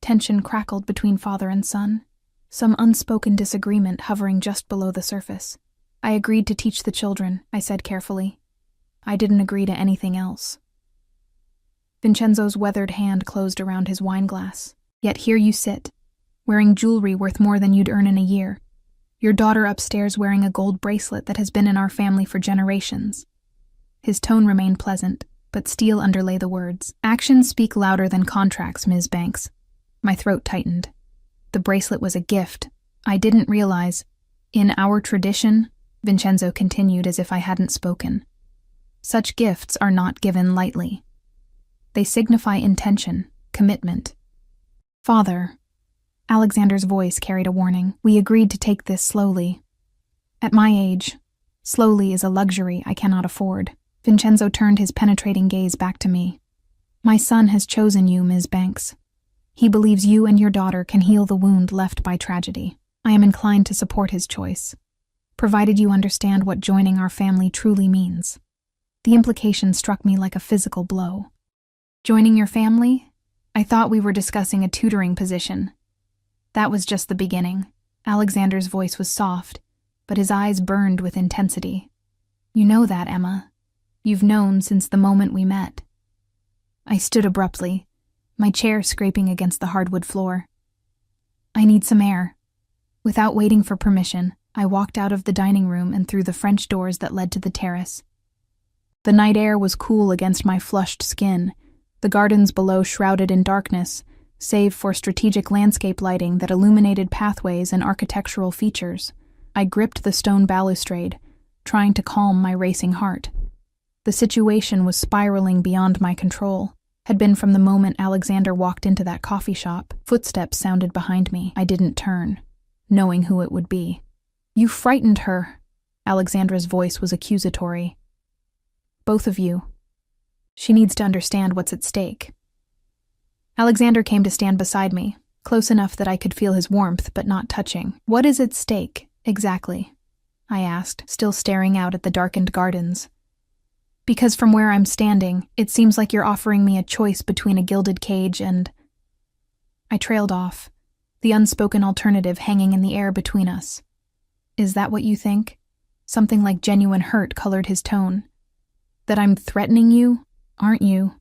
Tension crackled between father and son, some unspoken disagreement hovering just below the surface. "I agreed to teach the children," I said carefully. "I didn't agree to anything else." Vincenzo's weathered hand closed around his wineglass. "Yet here you sit, wearing jewelry worth more than you'd earn in a year. Your daughter upstairs wearing a gold bracelet that has been in our family for generations." His tone remained pleasant, but steel underlay the words. "Actions speak louder than contracts, Ms. Banks." My throat tightened. The bracelet was a gift. I didn't realize. "In our tradition," Vincenzo continued as if I hadn't spoken, "such gifts are not given lightly. They signify intention, commitment." "Father," Alexander's voice carried a warning, "we agreed to take this slowly. At my age, slowly is a luxury I cannot afford." Vincenzo turned his penetrating gaze back to me. "My son has chosen you, Ms. Banks. He believes you and your daughter can heal the wound left by tragedy. I am inclined to support his choice, provided you understand what joining our family truly means." The implication struck me like a physical blow. "Joining your family? I thought we were discussing a tutoring position." That was just the beginning. Alexander's voice was soft, but his eyes burned with intensity. "You know that, Emma. You've known since the moment we met." I stood abruptly, my chair scraping against the hardwood floor. I need some air. Without waiting for permission, I walked out of the dining room and through the French doors that led to the terrace. The night air was cool against my flushed skin, the gardens below shrouded in darkness, save for strategic landscape lighting that illuminated pathways and architectural features. I gripped the stone balustrade, trying to calm my racing heart. The situation was spiraling beyond my control. Had been from the moment Alexander walked into that coffee shop. Footsteps sounded behind me. I didn't turn, knowing who it would be. "You frightened her." Alexandra's voice was accusatory. "Both of you. She needs to understand what's at stake." Alexander came to stand beside me, close enough that I could feel his warmth but not touching. "What is at stake, exactly?" I asked, still staring out at the darkened gardens. "Because from where I'm standing, it seems like you're offering me a choice between a gilded cage and—" I trailed off, the unspoken alternative hanging in the air between us. "Is that what you think?" Something like genuine hurt colored his tone. "That I'm threatening you, aren't you?"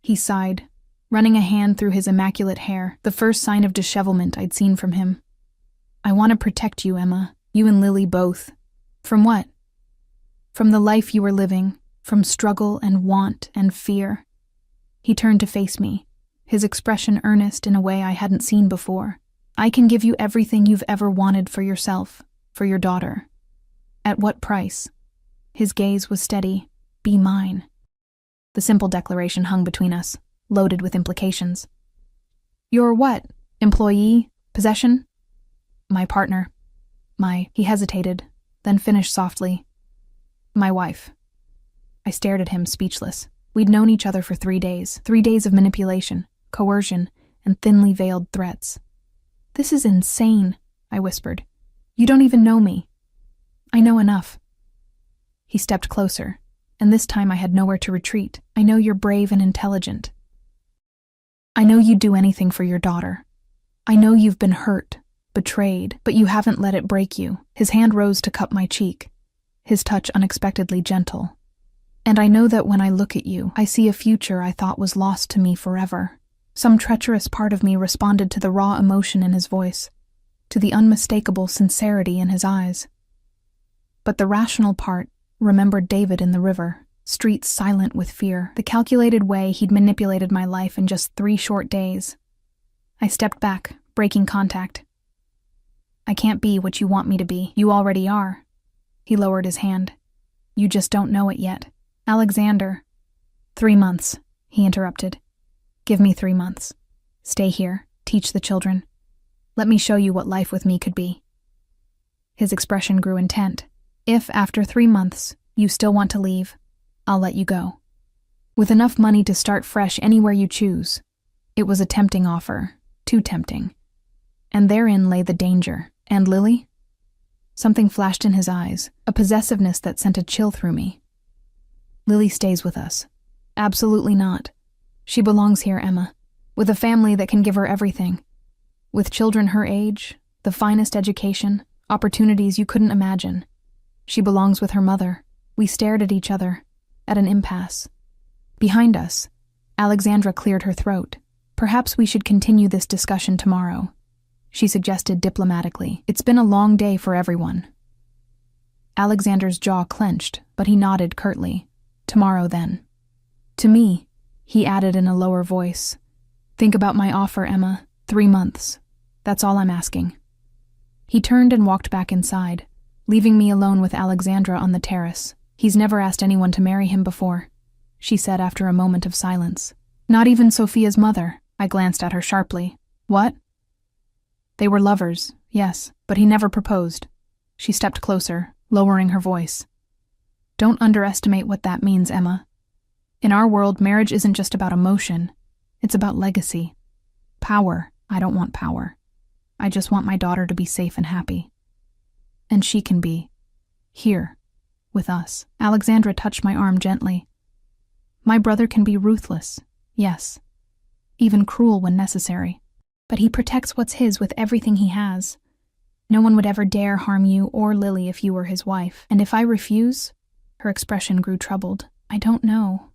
He sighed, running a hand through his immaculate hair, the first sign of dishevelment I'd seen from him. "I want to protect you, Emma. You and Lily both." "From what?" "From the life you were living, from struggle and want and fear." He turned to face me, his expression earnest in a way I hadn't seen before. "I can give you everything you've ever wanted for yourself, for your daughter." "At what price?" His gaze was steady. "Be mine." The simple declaration hung between us, loaded with implications. "Your what? Employee? Possession?" "My partner. He hesitated, then finished softly. "My wife." I stared at him, speechless. We'd known each other for 3 days. 3 days of manipulation, coercion, and thinly veiled threats. "This is insane," I whispered. "You don't even know me." "I know enough." He stepped closer, and this time I had nowhere to retreat. "I know you're brave and intelligent. I know you'd do anything for your daughter. I know you've been hurt, betrayed, but you haven't let it break you." His hand rose to cup my cheek, his touch unexpectedly gentle. "And I know that when I look at you, I see a future I thought was lost to me forever." Some treacherous part of me responded to the raw emotion in his voice, to the unmistakable sincerity in his eyes. But the rational part remembered David in the river, streets silent with fear, the calculated way he'd manipulated my life in just 3 short days. I stepped back, breaking contact. "I can't be what you want me to be. You already are." He lowered his hand. "You just don't know it yet." "Alexander." 3 months, he interrupted. "Give me 3 months. Stay here, teach the children. Let me show you what life with me could be." His expression grew intent. "If, after 3 months, you still want to leave, I'll let you go. With enough money to start fresh anywhere you choose." It was a tempting offer, too tempting. And therein lay the danger. "And Lily?" Something flashed in his eyes, a possessiveness that sent a chill through me. "Lily stays with us." "Absolutely not. She belongs here, Emma, with a family that can give her everything. With children her age, the finest education, opportunities you couldn't imagine. She belongs with her mother." We stared at each other, at an impasse. Behind us, Alexandra cleared her throat. "Perhaps we should continue this discussion tomorrow," she suggested diplomatically. "It's been a long day for everyone." Alexander's jaw clenched, but he nodded curtly. "Tomorrow, then." "To me," he added in a lower voice, "think about my offer, Emma. 3 months. That's all I'm asking." He turned and walked back inside, leaving me alone with Alexandra on the terrace. "He's never asked anyone to marry him before," she said after a moment of silence. "Not even Sophia's mother." I glanced at her sharply. "What?" "They were lovers, yes, but he never proposed." She stepped closer, lowering her voice. "Don't underestimate what that means, Emma. In our world, marriage isn't just about emotion. It's about legacy. Power. I don't want power. I just want my daughter to be safe and happy. And she can be. Here. With us." Alexandra touched my arm gently. "My brother can be ruthless, yes. Even cruel when necessary. But he protects what's his with everything he has. No one would ever dare harm you or Lily if you were his wife. And if I refuse," her expression grew troubled, "I don't know.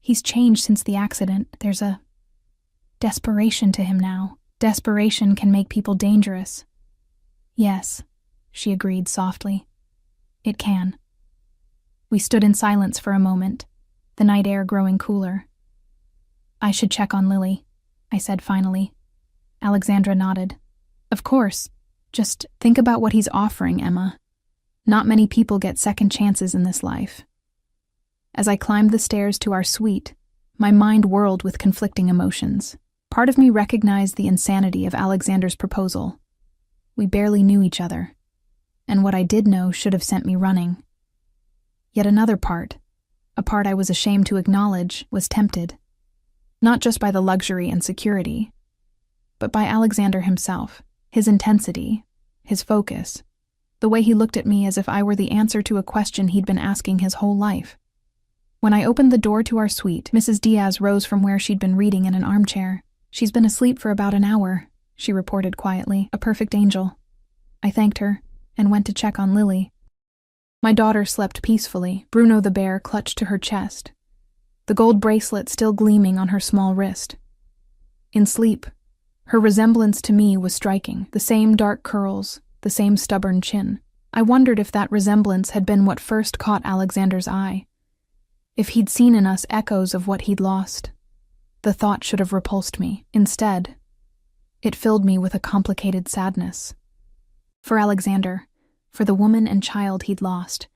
He's changed since the accident. There's a desperation to him now. Desperation can make people dangerous. Yes, she agreed softly. It can. We stood in silence for a moment, the night air growing cooler. I should check on Lily, I said finally. Alexandra nodded. Of course. Just think about what he's offering, Emma. Not many people get second chances in this life. As I climbed the stairs to our suite, my mind whirled with conflicting emotions. Part of me recognized the insanity of Alexander's proposal. We barely knew each other, and what I did know should have sent me running. Yet another part, a part I was ashamed to acknowledge, was tempted. Not just by the luxury and security, but by Alexander himself, his intensity, his focus, the way he looked at me as if I were the answer to a question he'd been asking his whole life. When I opened the door to our suite, Mrs. Diaz rose from where she'd been reading in an armchair. She's been asleep for about an hour, she reported quietly, a perfect angel. I thanked her and went to check on Lily. My daughter slept peacefully. Bruno the bear clutched to her chest, the gold bracelet still gleaming on her small wrist. In sleep, her resemblance to me was striking, the same dark curls, the same stubborn chin. I wondered if that resemblance had been what first caught Alexander's eye, if he'd seen in us echoes of what he'd lost. The thought should have repulsed me. Instead, it filled me with a complicated sadness. For Alexander, for the woman and child he'd lost,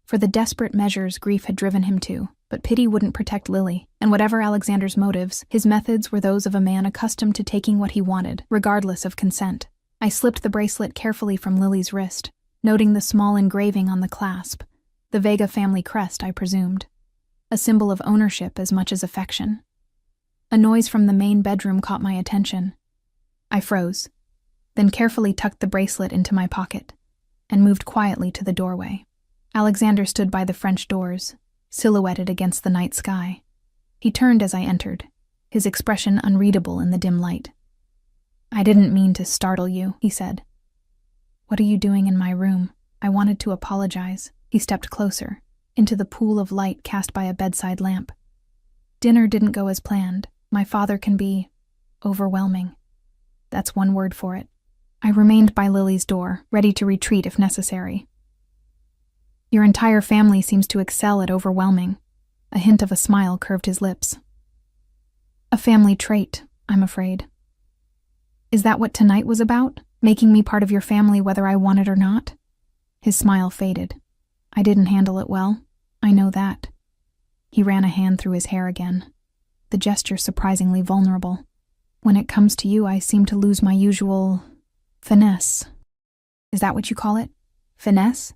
for the desperate measures grief had driven him to. But pity wouldn't protect Lily, and whatever Alexander's motives, his methods were those of a man accustomed to taking what he wanted, regardless of consent. I slipped the bracelet carefully from Lily's wrist, noting the small engraving on the clasp, the Vega family crest, I presumed, a symbol of ownership as much as affection. A noise from the main bedroom caught my attention. I froze, then carefully tucked the bracelet into my pocket, and moved quietly to the doorway. Alexander stood by the French doors, silhouetted against the night sky. He turned as I entered, his expression unreadable in the dim light. I didn't mean to startle you, he said. What are you doing in my room? I wanted to apologize. He stepped closer, into the pool of light cast by a bedside lamp. Dinner didn't go as planned. My father can be overwhelming. That's one word for it. I remained by Lily's door, ready to retreat if necessary. Your entire family seems to excel at overwhelming. A hint of a smile curved his lips. A family trait, I'm afraid. Is that what tonight was about? Making me part of your family whether I want it or not? His smile faded. I didn't handle it well. I know that. He ran a hand through his hair again, the gesture surprisingly vulnerable. When it comes to you, I seem to lose my usual finesse. Is that what you call it? Finesse?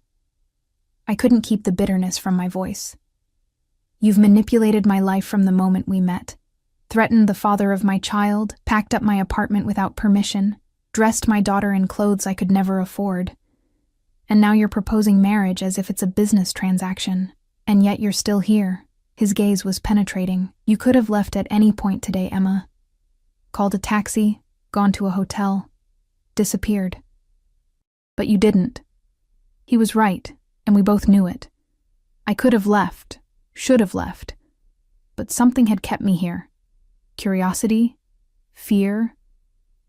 I couldn't keep the bitterness from my voice. You've manipulated my life from the moment we met, threatened the father of my child, packed up my apartment without permission, dressed my daughter in clothes I could never afford. And now you're proposing marriage as if it's a business transaction. And yet you're still here. His gaze was penetrating. You could have left at any point today, Emma. Called a taxi, gone to a hotel, disappeared. But you didn't. He was right. And we both knew it. I could have left, should have left, but something had kept me here. Curiosity, fear,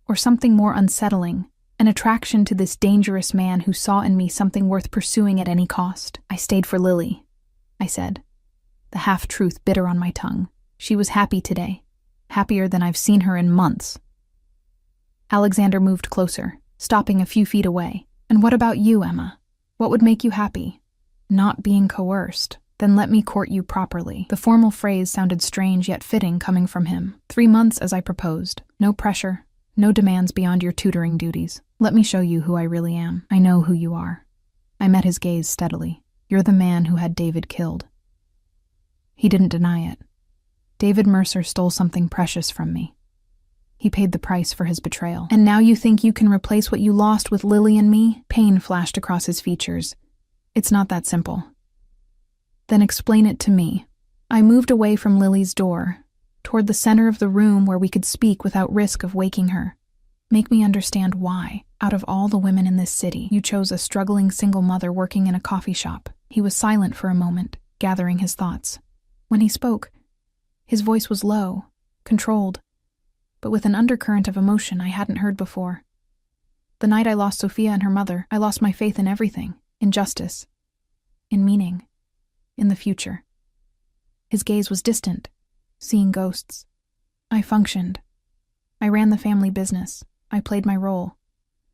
or something more unsettling, an attraction to this dangerous man who saw in me something worth pursuing at any cost. I stayed for Lily, I said, the half-truth bitter on my tongue. She was happy today, happier than I've seen her in months. Alexander moved closer, stopping a few feet away. And what about you, Emma? What would make you happy? Not being coerced. Then let me court you properly. The formal phrase sounded strange yet fitting coming from him. 3 months as I proposed. No pressure. No demands beyond your tutoring duties. Let me show you who I really am. I know who you are. I met his gaze steadily. You're the man who had David killed. He didn't deny it. David Mercer stole something precious from me. He paid the price for his betrayal. And now you think you can replace what you lost with Lily and me? Pain flashed across his features. It's not that simple. Then explain it to me. I moved away from Lily's door, toward the center of the room where we could speak without risk of waking her. Make me understand why, out of all the women in this city, you chose a struggling single mother working in a coffee shop. He was silent for a moment, gathering his thoughts. When he spoke, his voice was low, controlled. but with an undercurrent of emotion I hadn't heard before. The night I lost Sophia and her mother, I lost my faith in everything, in justice, in meaning, in the future. His gaze was distant, seeing ghosts. I functioned. I ran the family business. I played my role.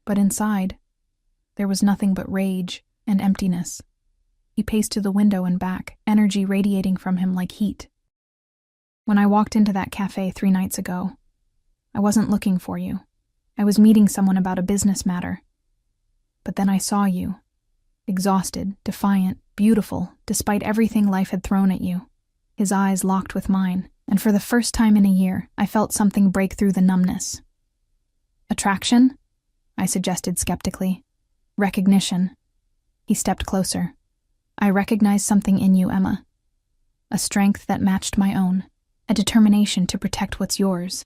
But inside, there was nothing but rage and emptiness. He paced to the window and back, energy radiating from him like heat. When I walked into that cafe 3 nights ago, I wasn't looking for you. I was meeting someone about a business matter. But then I saw you, exhausted, defiant, beautiful, despite everything life had thrown at you. His eyes locked with mine, and for the first time in a year, I felt something break through the numbness. Attraction? I suggested skeptically. Recognition. He stepped closer. I recognized something in you, Emma. A strength that matched my own, a determination to protect what's yours,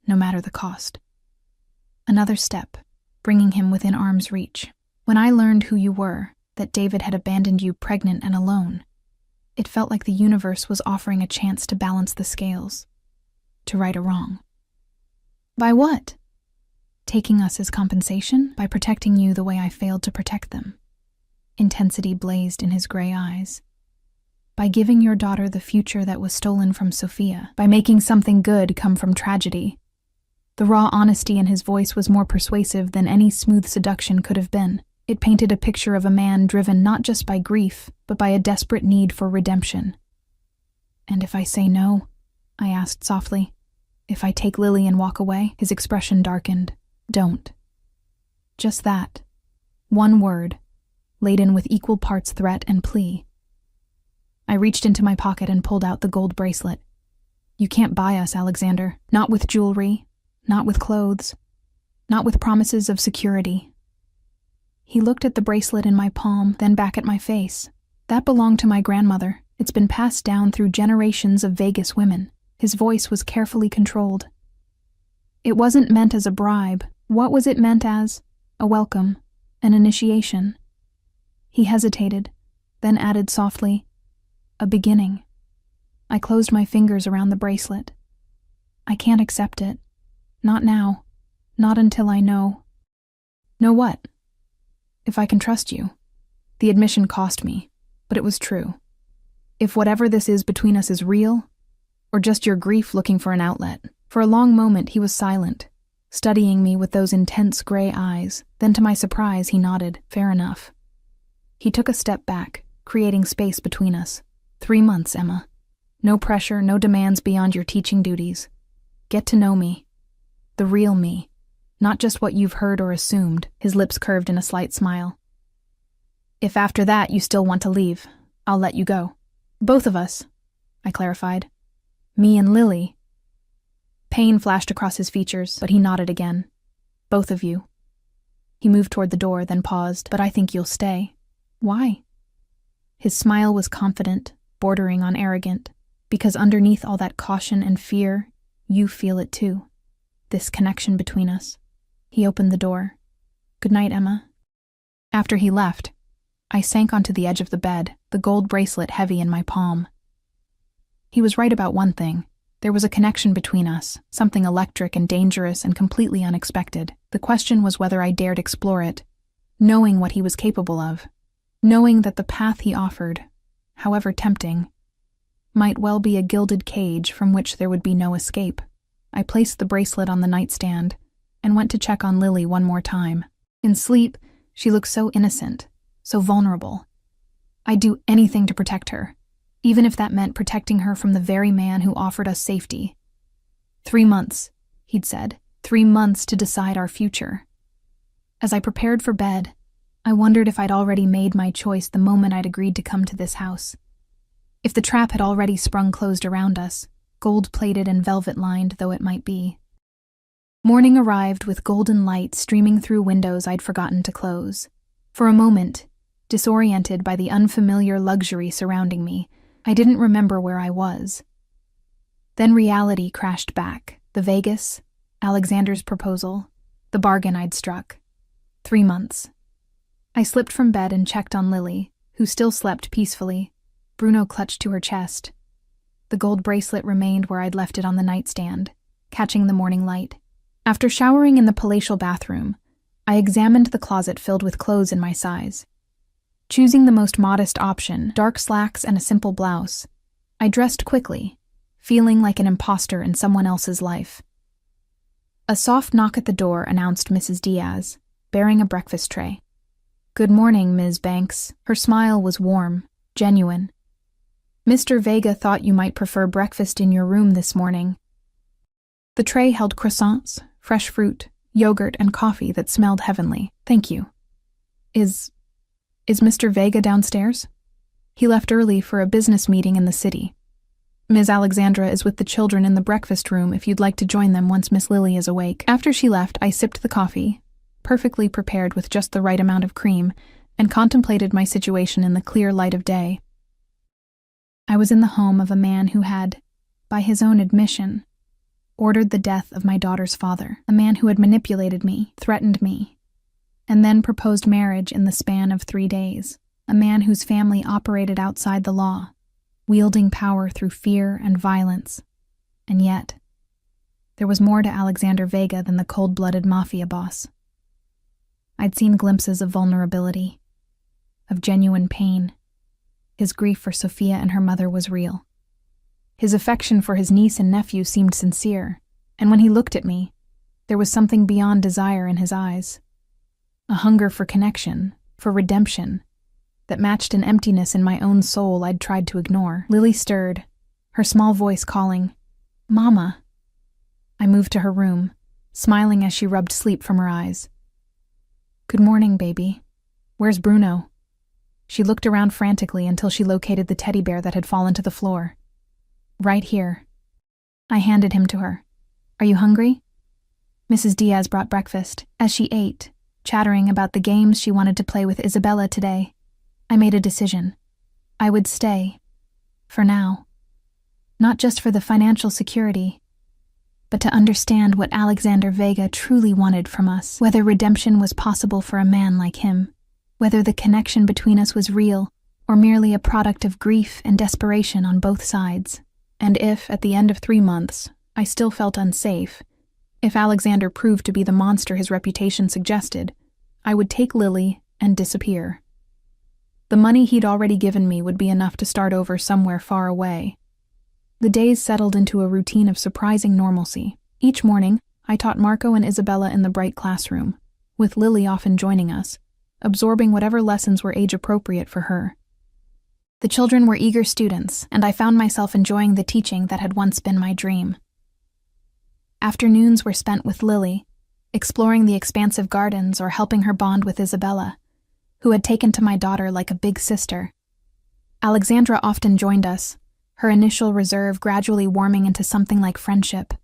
no matter the cost. Another step, bringing him within arm's reach. When I learned who you were, that David had abandoned you pregnant and alone, it felt like the universe was offering a chance to balance the scales, to right a wrong. By what? Taking us as compensation? By protecting you the way I failed to protect them. Intensity blazed in his gray eyes. By giving your daughter the future that was stolen from Sophia. By making something good come from tragedy. The raw honesty in his voice was more persuasive than any smooth seduction could have been. It painted a picture of a man driven not just by grief, but by a desperate need for redemption. And if I say no? I asked softly. If I take Lily and walk away? His expression darkened. Don't. Just that. One word, laden with equal parts threat and plea. I reached into my pocket and pulled out the gold bracelet. You can't buy us, Alexander. Not with jewelry, not with clothes, not with promises of security. He looked at the bracelet in my palm, then back at my face. That belonged to my grandmother. It's been passed down through generations of Vegas women. His voice was carefully controlled. It wasn't meant as a bribe. What was it meant as? A welcome, an initiation. He hesitated, then added softly, a beginning. I closed my fingers around the bracelet. I can't accept it. Not now. Not until I know. Know what? If I can trust you. The admission cost me, but it was true. If whatever this is between us is real, or just your grief looking for an outlet. For a long moment he was silent, studying me with those intense gray eyes. Then to my surprise he nodded, fair enough. He took a step back, creating space between us. 3 months, Emma. No pressure, no demands beyond your teaching duties. Get to know me. The real me. Not just what you've heard or assumed. His lips curved in a slight smile. If after that you still want to leave, I'll let you go. Both of us, I clarified. Me and Lily. Pain flashed across his features, but he nodded again. Both of you. He moved toward the door, then paused. But I think you'll stay. Why? His smile was confident, bordering on arrogant, because underneath all that caution and fear, you feel it too. This connection between us. He opened the door. Good night, Emma. After he left, I sank onto the edge of the bed, the gold bracelet heavy in my palm. He was right about one thing. There was a connection between us, something electric and dangerous and completely unexpected. The question was whether I dared explore it, knowing what he was capable of, knowing that the path he offered, however tempting, might well be a gilded cage from which there would be no escape. I placed the bracelet on the nightstand and went to check on Lily one more time. In sleep, she looked so innocent, so vulnerable. I'd do anything to protect her, even if that meant protecting her from the very man who offered us safety. 3 months, he'd said. 3 months to decide our future. As I prepared for bed, I wondered if I'd already made my choice the moment I'd agreed to come to this house. If the trap had already sprung closed around us, gold-plated and velvet-lined though it might be. Morning arrived with golden light streaming through windows I'd forgotten to close. For a moment, disoriented by the unfamiliar luxury surrounding me, I didn't remember where I was. Then reality crashed back. The Vegas, Alexander's proposal, the bargain I'd struck. 3 months. I slipped from bed and checked on Lily, who still slept peacefully, Bruno clutched to her chest. The gold bracelet remained where I'd left it on the nightstand, catching the morning light. After showering in the palatial bathroom, I examined the closet filled with clothes in my size. Choosing the most modest option, dark slacks and a simple blouse, I dressed quickly, feeling like an imposter in someone else's life. A soft knock at the door announced Mrs. Diaz, bearing a breakfast tray. "Good morning, Ms. Banks." Her smile was warm, genuine. "Mr. Vega thought you might prefer breakfast in your room this morning." The tray held croissants, fresh fruit, yogurt, and coffee that smelled heavenly. "Thank you." Is Mr. Vega downstairs?" "He left early for a business meeting in the city. Ms. Alexandra is with the children in the breakfast room if you'd like to join them once Miss Lily is awake." After she left, I sipped the coffee, perfectly prepared with just the right amount of cream, and contemplated my situation in the clear light of day. I was in the home of a man who had, by his own admission, ordered the death of my daughter's father, a man who had manipulated me, threatened me, and then proposed marriage in the span of 3 days, a man whose family operated outside the law, wielding power through fear and violence. And yet, there was more to Alexander Vega than the cold-blooded Mafia boss. I'd seen glimpses of vulnerability, of genuine pain. His grief for Sophia and her mother was real. His affection for his niece and nephew seemed sincere, and when he looked at me, there was something beyond desire in his eyes. A hunger for connection, for redemption, that matched an emptiness in my own soul I'd tried to ignore. Lily stirred, her small voice calling, "Mama." I moved to her room, smiling as she rubbed sleep from her eyes. "Good morning, baby. Where's Bruno?" She looked around frantically until she located the teddy bear that had fallen to the floor. "Right here." I handed him to her. "Are you hungry?" Mrs. Diaz brought breakfast. As she ate, chattering about the games she wanted to play with Isabella today, I made a decision. I would stay. For now. Not just for the financial security, but to understand what Alexander Vega truly wanted from us, whether redemption was possible for a man like him, whether the connection between us was real or merely a product of grief and desperation on both sides, and if, at the end of 3 months, I still felt unsafe, if Alexander proved to be the monster his reputation suggested, I would take Lily and disappear. The money he'd already given me would be enough to start over somewhere far away. The days settled into a routine of surprising normalcy. Each morning, I taught Marco and Isabella in the bright classroom, with Lily often joining us, absorbing whatever lessons were age-appropriate for her. The children were eager students, and I found myself enjoying the teaching that had once been my dream. Afternoons were spent with Lily, exploring the expansive gardens or helping her bond with Isabella, who had taken to my daughter like a big sister. Alexandra often joined us, her initial reserve gradually warming into something like friendship.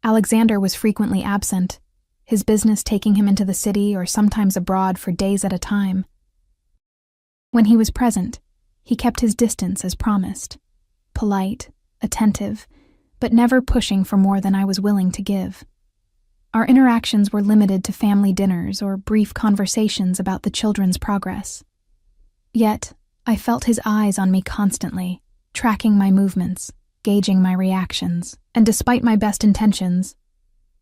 Alexander was frequently absent, his business taking him into the city or sometimes abroad for days at a time. When he was present, he kept his distance as promised, polite, attentive, but never pushing for more than I was willing to give. Our interactions were limited to family dinners or brief conversations about the children's progress. Yet, I felt his eyes on me constantly, tracking my movements, gauging my reactions, and despite my best intentions,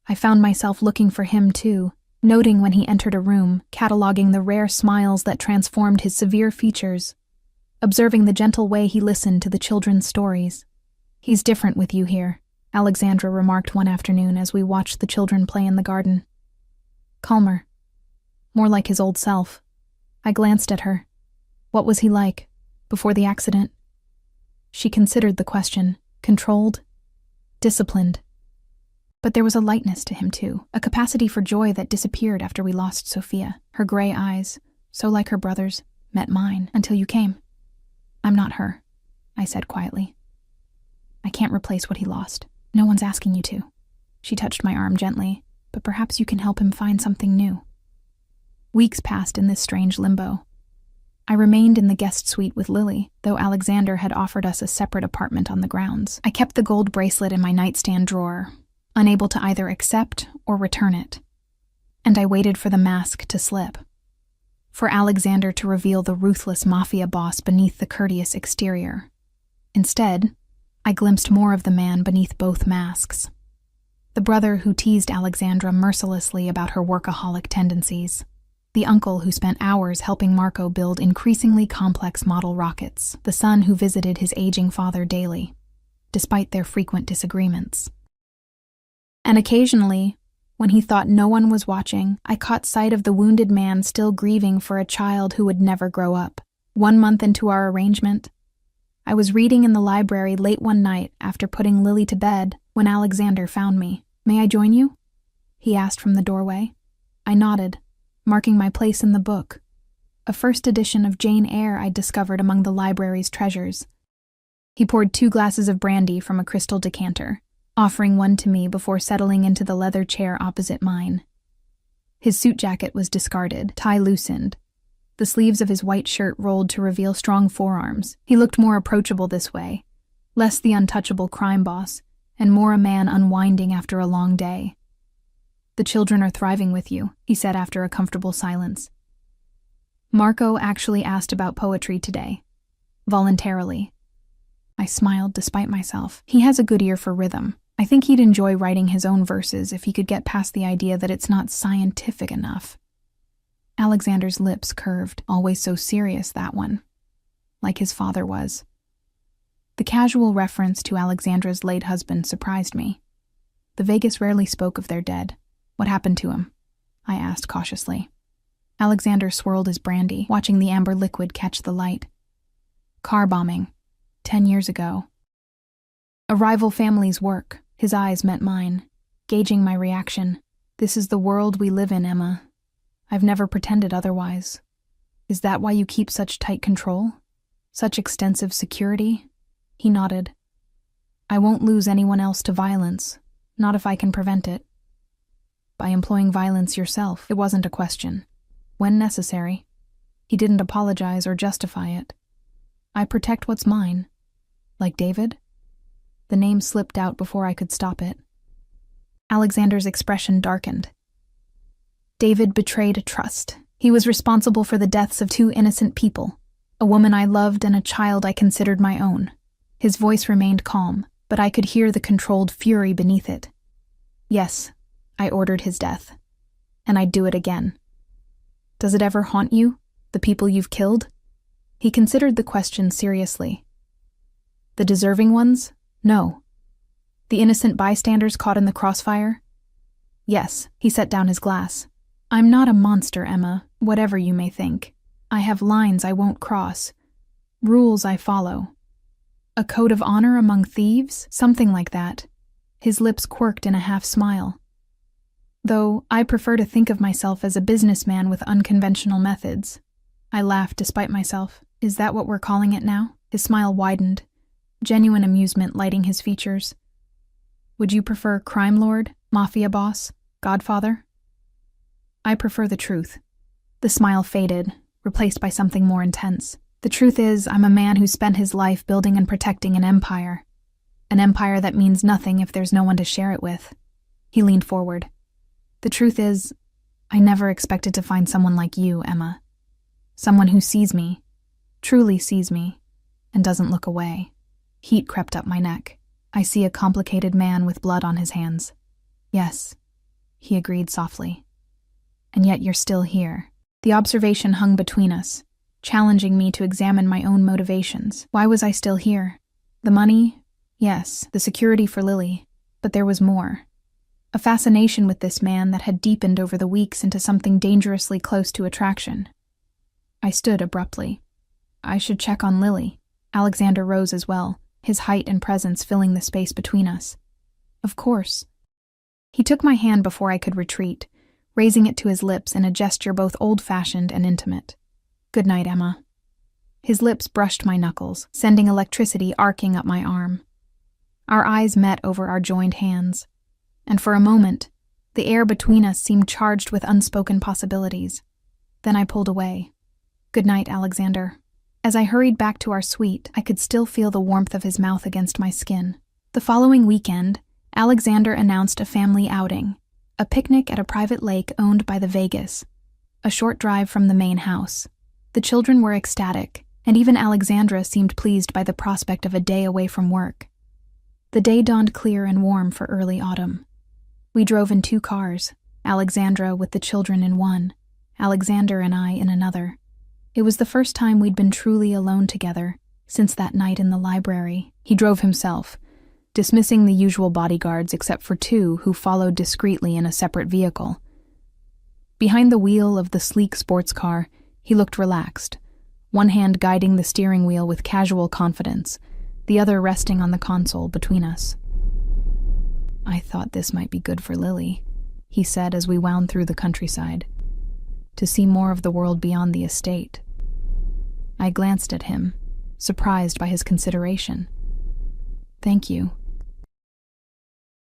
I found myself looking for him too, noting when he entered a room, cataloging the rare smiles that transformed his severe features, observing the gentle way he listened to the children's stories. "He's different with you here," Alexandra remarked one afternoon as we watched the children play in the garden. "Calmer. More like his old self." I glanced at her. "What was he like, before the accident?" She considered the question, controlled, disciplined. But there was a lightness to him too, a capacity for joy that disappeared after we lost Sophia. Her gray eyes, so like her brother's, met mine until you came. "I'm not her," I said quietly. "I can't replace what he lost. No one's asking you to." She touched my arm gently, "But perhaps you can help him find something new." Weeks passed in this strange limbo. I remained in the guest suite with Lily, though Alexander had offered us a separate apartment on the grounds. I kept the gold bracelet in my nightstand drawer, unable to either accept or return it. And I waited for the mask to slip, for Alexander to reveal the ruthless Mafia boss beneath the courteous exterior. Instead, I glimpsed more of the man beneath both masks. The brother who teased Alexandra mercilessly about her workaholic tendencies. The uncle who spent hours helping Marco build increasingly complex model rockets. The son who visited his aging father daily, despite their frequent disagreements. And occasionally, when he thought no one was watching, I caught sight of the wounded man still grieving for a child who would never grow up. 1 month into our arrangement, I was reading in the library late one night after putting Lily to bed when Alexander found me. "May I join you?" he asked from the doorway. I nodded, marking my place in the book, a first edition of Jane Eyre I'd discovered among the library's treasures. He poured 2 glasses of brandy from a crystal decanter, offering one to me before settling into the leather chair opposite mine. His suit jacket was discarded, tie loosened. The sleeves of his white shirt rolled to reveal strong forearms. He looked more approachable this way, less the untouchable crime boss, and more a man unwinding after a long day. "The children are thriving with you," he said after a comfortable silence. Marco actually asked about poetry today, voluntarily. I smiled despite myself. He has a good ear for rhythm. I think he'd enjoy writing his own verses if he could get past the idea that it's not scientific enough. Alexander's lips curved, always so serious, that one, like his father was. The casual reference to Alexandra's late husband surprised me. The Vegas rarely spoke of their dead. "What happened to him?" I asked cautiously. Alexander swirled his brandy, watching the amber liquid catch the light. "Car bombing. 10 years ago. A rival family's work." His eyes met mine, gauging my reaction. "This is the world we live in, Emma. I've never pretended otherwise. Is that why you keep such tight control? Such extensive security?" He nodded. "I won't lose anyone else to violence, not if I can prevent it." "By employing violence yourself, it wasn't a question. When necessary." He didn't apologize or justify it. "I protect what's mine." "Like David?" The name slipped out before I could stop it. Alexander's expression darkened. "David betrayed a trust. He was responsible for the deaths of 2 innocent people, a woman I loved and a child I considered my own." His voice remained calm, but I could hear the controlled fury beneath it. "Yes, I ordered his death. And I'd do it again." "Does it ever haunt you, the people you've killed?" He considered the question seriously. "The deserving ones? No. The innocent bystanders caught in the crossfire? Yes." He set down his glass. "I'm not a monster, Emma, whatever you may think. I have lines I won't cross, rules I follow. A code of honor among thieves? Something like that." His lips quirked in a half-smile. "Though I prefer to think of myself as a businessman with unconventional methods." I laughed despite myself. "Is that what we're calling it now?" His smile widened, genuine amusement lighting his features. "Would you prefer crime lord, mafia boss, godfather?" "I prefer the truth." The smile faded, replaced by something more intense. "The truth is, I'm a man who spent his life building and protecting an empire. An empire that means nothing if there's no one to share it with." He leaned forward. "The truth is, I never expected to find someone like you, Emma. Someone who sees me, truly sees me, and doesn't look away." Heat crept up my neck. "I see a complicated man with blood on his hands." "Yes," he agreed softly. "And yet you're still here." The observation hung between us, challenging me to examine my own motivations. Why was I still here? The money? Yes, the security for Lily. But there was more. A fascination with this man that had deepened over the weeks into something dangerously close to attraction. I stood abruptly. "I should check on Lily." Alexander rose as well, his height and presence filling the space between us. "Of course." He took my hand before I could retreat, raising it to his lips in a gesture both old-fashioned and intimate. "Good night, Emma." His lips brushed my knuckles, sending electricity arcing up my arm. Our eyes met over our joined hands, and for a moment, the air between us seemed charged with unspoken possibilities. Then I pulled away. "Good night, Alexander." As I hurried back to our suite, I could still feel the warmth of his mouth against my skin. The following weekend, Alexander announced a family outing, a picnic at a private lake owned by the Vegas, a short drive from the main house. The children were ecstatic, and even Alexandra seemed pleased by the prospect of a day away from work. The day dawned clear and warm for early autumn. We drove in 2 cars, Alexandra with the children in one, Alexander and I in another. It was the first time we'd been truly alone together since that night in the library. He drove himself, dismissing the usual bodyguards except for 2 who followed discreetly in a separate vehicle. Behind the wheel of the sleek sports car, he looked relaxed, one hand guiding the steering wheel with casual confidence, the other resting on the console between us. "I thought this might be good for Lily," he said as we wound through the countryside, "to see more of the world beyond the estate." I glanced at him, surprised by his consideration. "Thank you."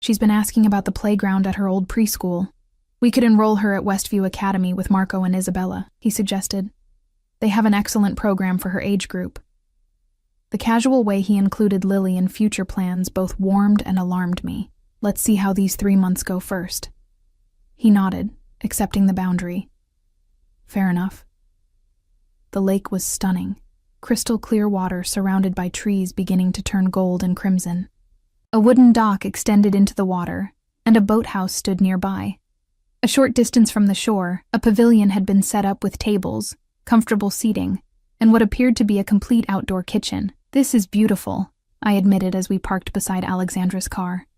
"She's been asking about the playground at her old preschool. We could enroll her at Westview Academy with Marco and Isabella," he suggested. "They have an excellent program for her age group." The casual way he included Lily in future plans both warmed and alarmed me. "Let's see how these 3 months go first." He nodded, accepting the boundary. "Fair enough." The lake was stunning, crystal clear water surrounded by trees beginning to turn gold and crimson. A wooden dock extended into the water, and a boathouse stood nearby. A short distance from the shore, a pavilion had been set up with tables, comfortable seating, and what appeared to be a complete outdoor kitchen. "This is beautiful," I admitted as we parked beside Alexandra's car.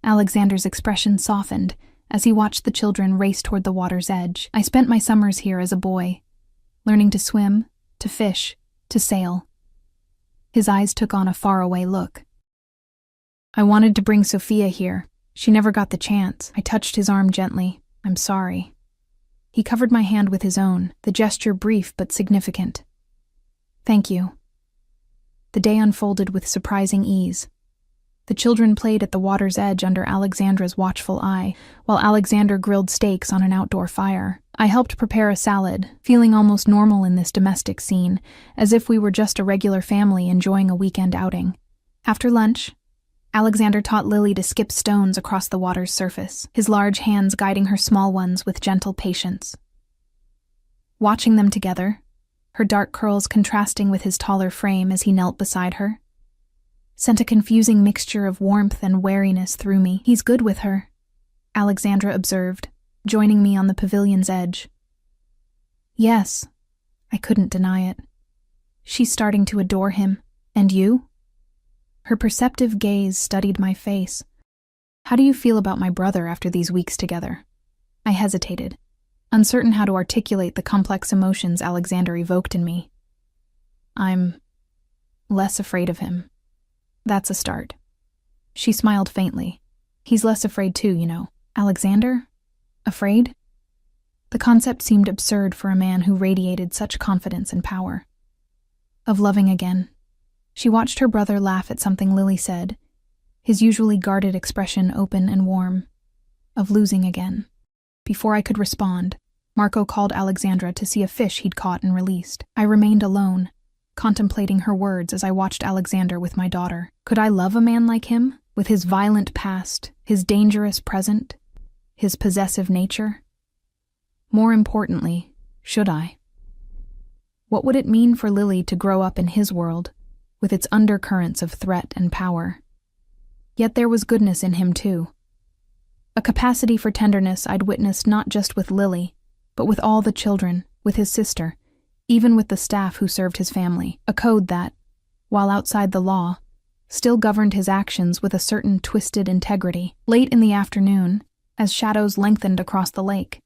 Alexander's expression softened as he watched the children race toward the water's edge. "I spent my summers here as a boy, learning to swim, to fish, to sail." His eyes took on a faraway look. "I wanted to bring Sophia here. She never got the chance." I touched his arm gently. "I'm sorry." He covered my hand with his own, the gesture brief but significant. "Thank you." The day unfolded with surprising ease. The children played at the water's edge under Alexandra's watchful eye, while Alexander grilled steaks on an outdoor fire. I helped prepare a salad, feeling almost normal in this domestic scene, as if we were just a regular family enjoying a weekend outing. After lunch, Alexander taught Lily to skip stones across the water's surface, his large hands guiding her small ones with gentle patience. Watching them together, her dark curls contrasting with his taller frame as he knelt beside her, sent a confusing mixture of warmth and wariness through me. "He's good with her," Alexandra observed, joining me on the pavilion's edge. "Yes," I couldn't deny it. "She's starting to adore him. And you?" Her perceptive gaze studied my face. "How do you feel about my brother after these weeks together?" I hesitated, uncertain how to articulate the complex emotions Alexander evoked in me. "I'm less afraid of him. That's a start." She smiled faintly. "He's less afraid too, you know." "Alexander? Afraid?" The concept seemed absurd for a man who radiated such confidence and power. "Of loving again." She watched her brother laugh at something Lily said, his usually guarded expression open and warm. "Of losing again." Before I could respond, Marco called Alexandra to see a fish he'd caught and released. I remained alone, contemplating her words as I watched Alexander with my daughter. Could I love a man like him, with his violent past, his dangerous present, his possessive nature? More importantly, should I? What would it mean for Lily to grow up in his world, with its undercurrents of threat and power? Yet there was goodness in him too. A capacity for tenderness I'd witnessed not just with Lily, but with all the children, with his sister, even with the staff who served his family. A code that, while outside the law, still governed his actions with a certain twisted integrity. Late in the afternoon, as shadows lengthened across the lake,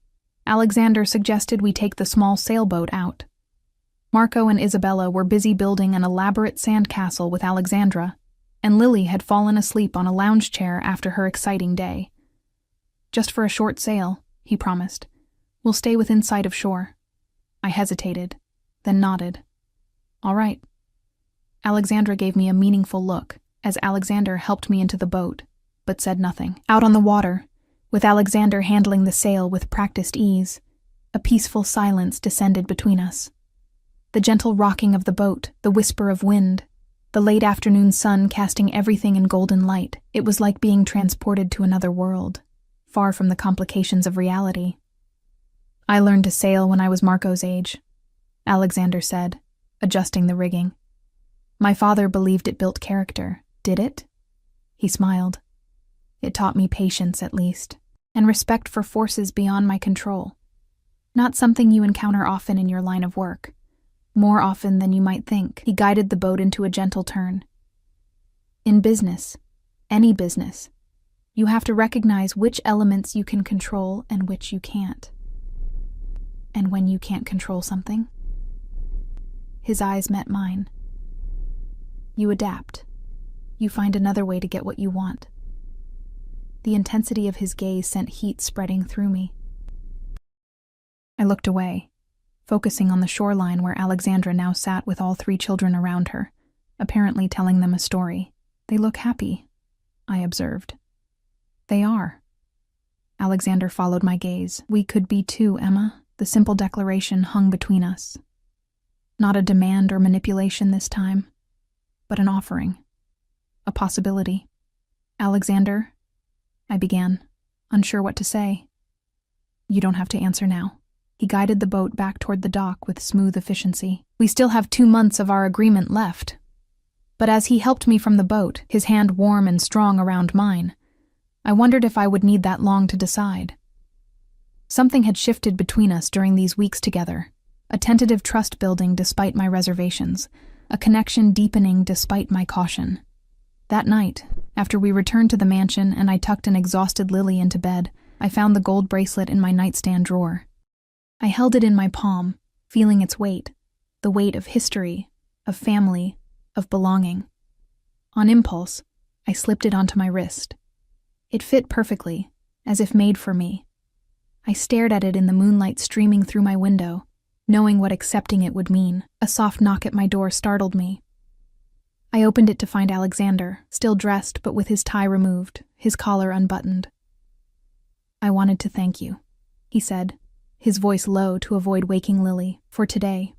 Alexander suggested we take the small sailboat out. Marco and Isabella were busy building an elaborate sandcastle with Alexandra, and Lily had fallen asleep on a lounge chair after her exciting day. "Just for a short sail," he promised. "We'll stay within sight of shore." I hesitated, then nodded. "All right." Alexandra gave me a meaningful look as Alexander helped me into the boat, but said nothing. Out on the water, with Alexander handling the sail with practiced ease, a peaceful silence descended between us. The gentle rocking of the boat, the whisper of wind, the late afternoon sun casting everything in golden light. It was like being transported to another world, far from the complications of reality. "I learned to sail when I was Marco's age," Alexander said, adjusting the rigging. "My father believed it built character. Did it?" He smiled. "It taught me patience, at least." and respect for forces beyond my control. Not something you encounter often in your line of work. More often than you might think. He guided the boat into a gentle turn. In business, any business, you have to recognize which elements you can control and which you can't. And when you can't control something, his eyes met mine. You adapt. You find another way to get what you want. The intensity of his gaze sent heat spreading through me. I looked away, focusing on the shoreline where Alexandra now sat with all 3 children around her, apparently telling them a story. They look happy, I observed. They are. Alexander followed my gaze. We could be too, Emma. The simple declaration hung between us. Not a demand or manipulation this time, but an offering. A possibility. Alexander, I began, unsure what to say. You don't have to answer now. He guided the boat back toward the dock with smooth efficiency. We still have 2 months of our agreement left. But as he helped me from the boat, his hand warm and strong around mine, I wondered if I would need that long to decide. Something had shifted between us during these weeks together, a tentative trust building despite my reservations, a connection deepening despite my caution. That night, after we returned to the mansion and I tucked an exhausted Lily into bed, I found the gold bracelet in my nightstand drawer. I held it in my palm, feeling its weight, the weight of history, of family, of belonging. On impulse, I slipped it onto my wrist. It fit perfectly, as if made for me. I stared at it in the moonlight streaming through my window, knowing what accepting it would mean. A soft knock at my door startled me. I opened it to find Alexander, still dressed but with his tie removed, his collar unbuttoned. I wanted to thank you, he said, his voice low to avoid waking Lily, for today.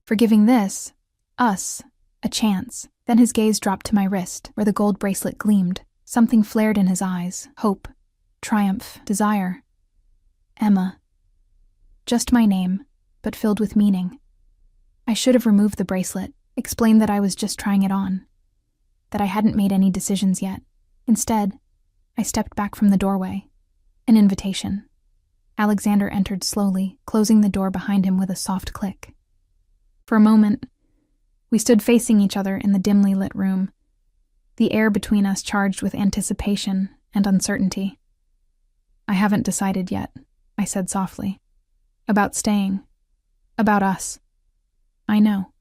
For giving us, a chance. Then his gaze dropped to my wrist, where the gold bracelet gleamed. Something flared in his eyes, hope, triumph, desire. Emma. Just my name, but filled with meaning. I should have removed the bracelet, explained that I was just trying it on, that I hadn't made any decisions yet. Instead, I stepped back from the doorway. An invitation. Alexander entered slowly, closing the door behind him with a soft click. For a moment, we stood facing each other in the dimly lit room, the air between us charged with anticipation and uncertainty. I haven't decided yet, I said softly. About staying. About us. I know.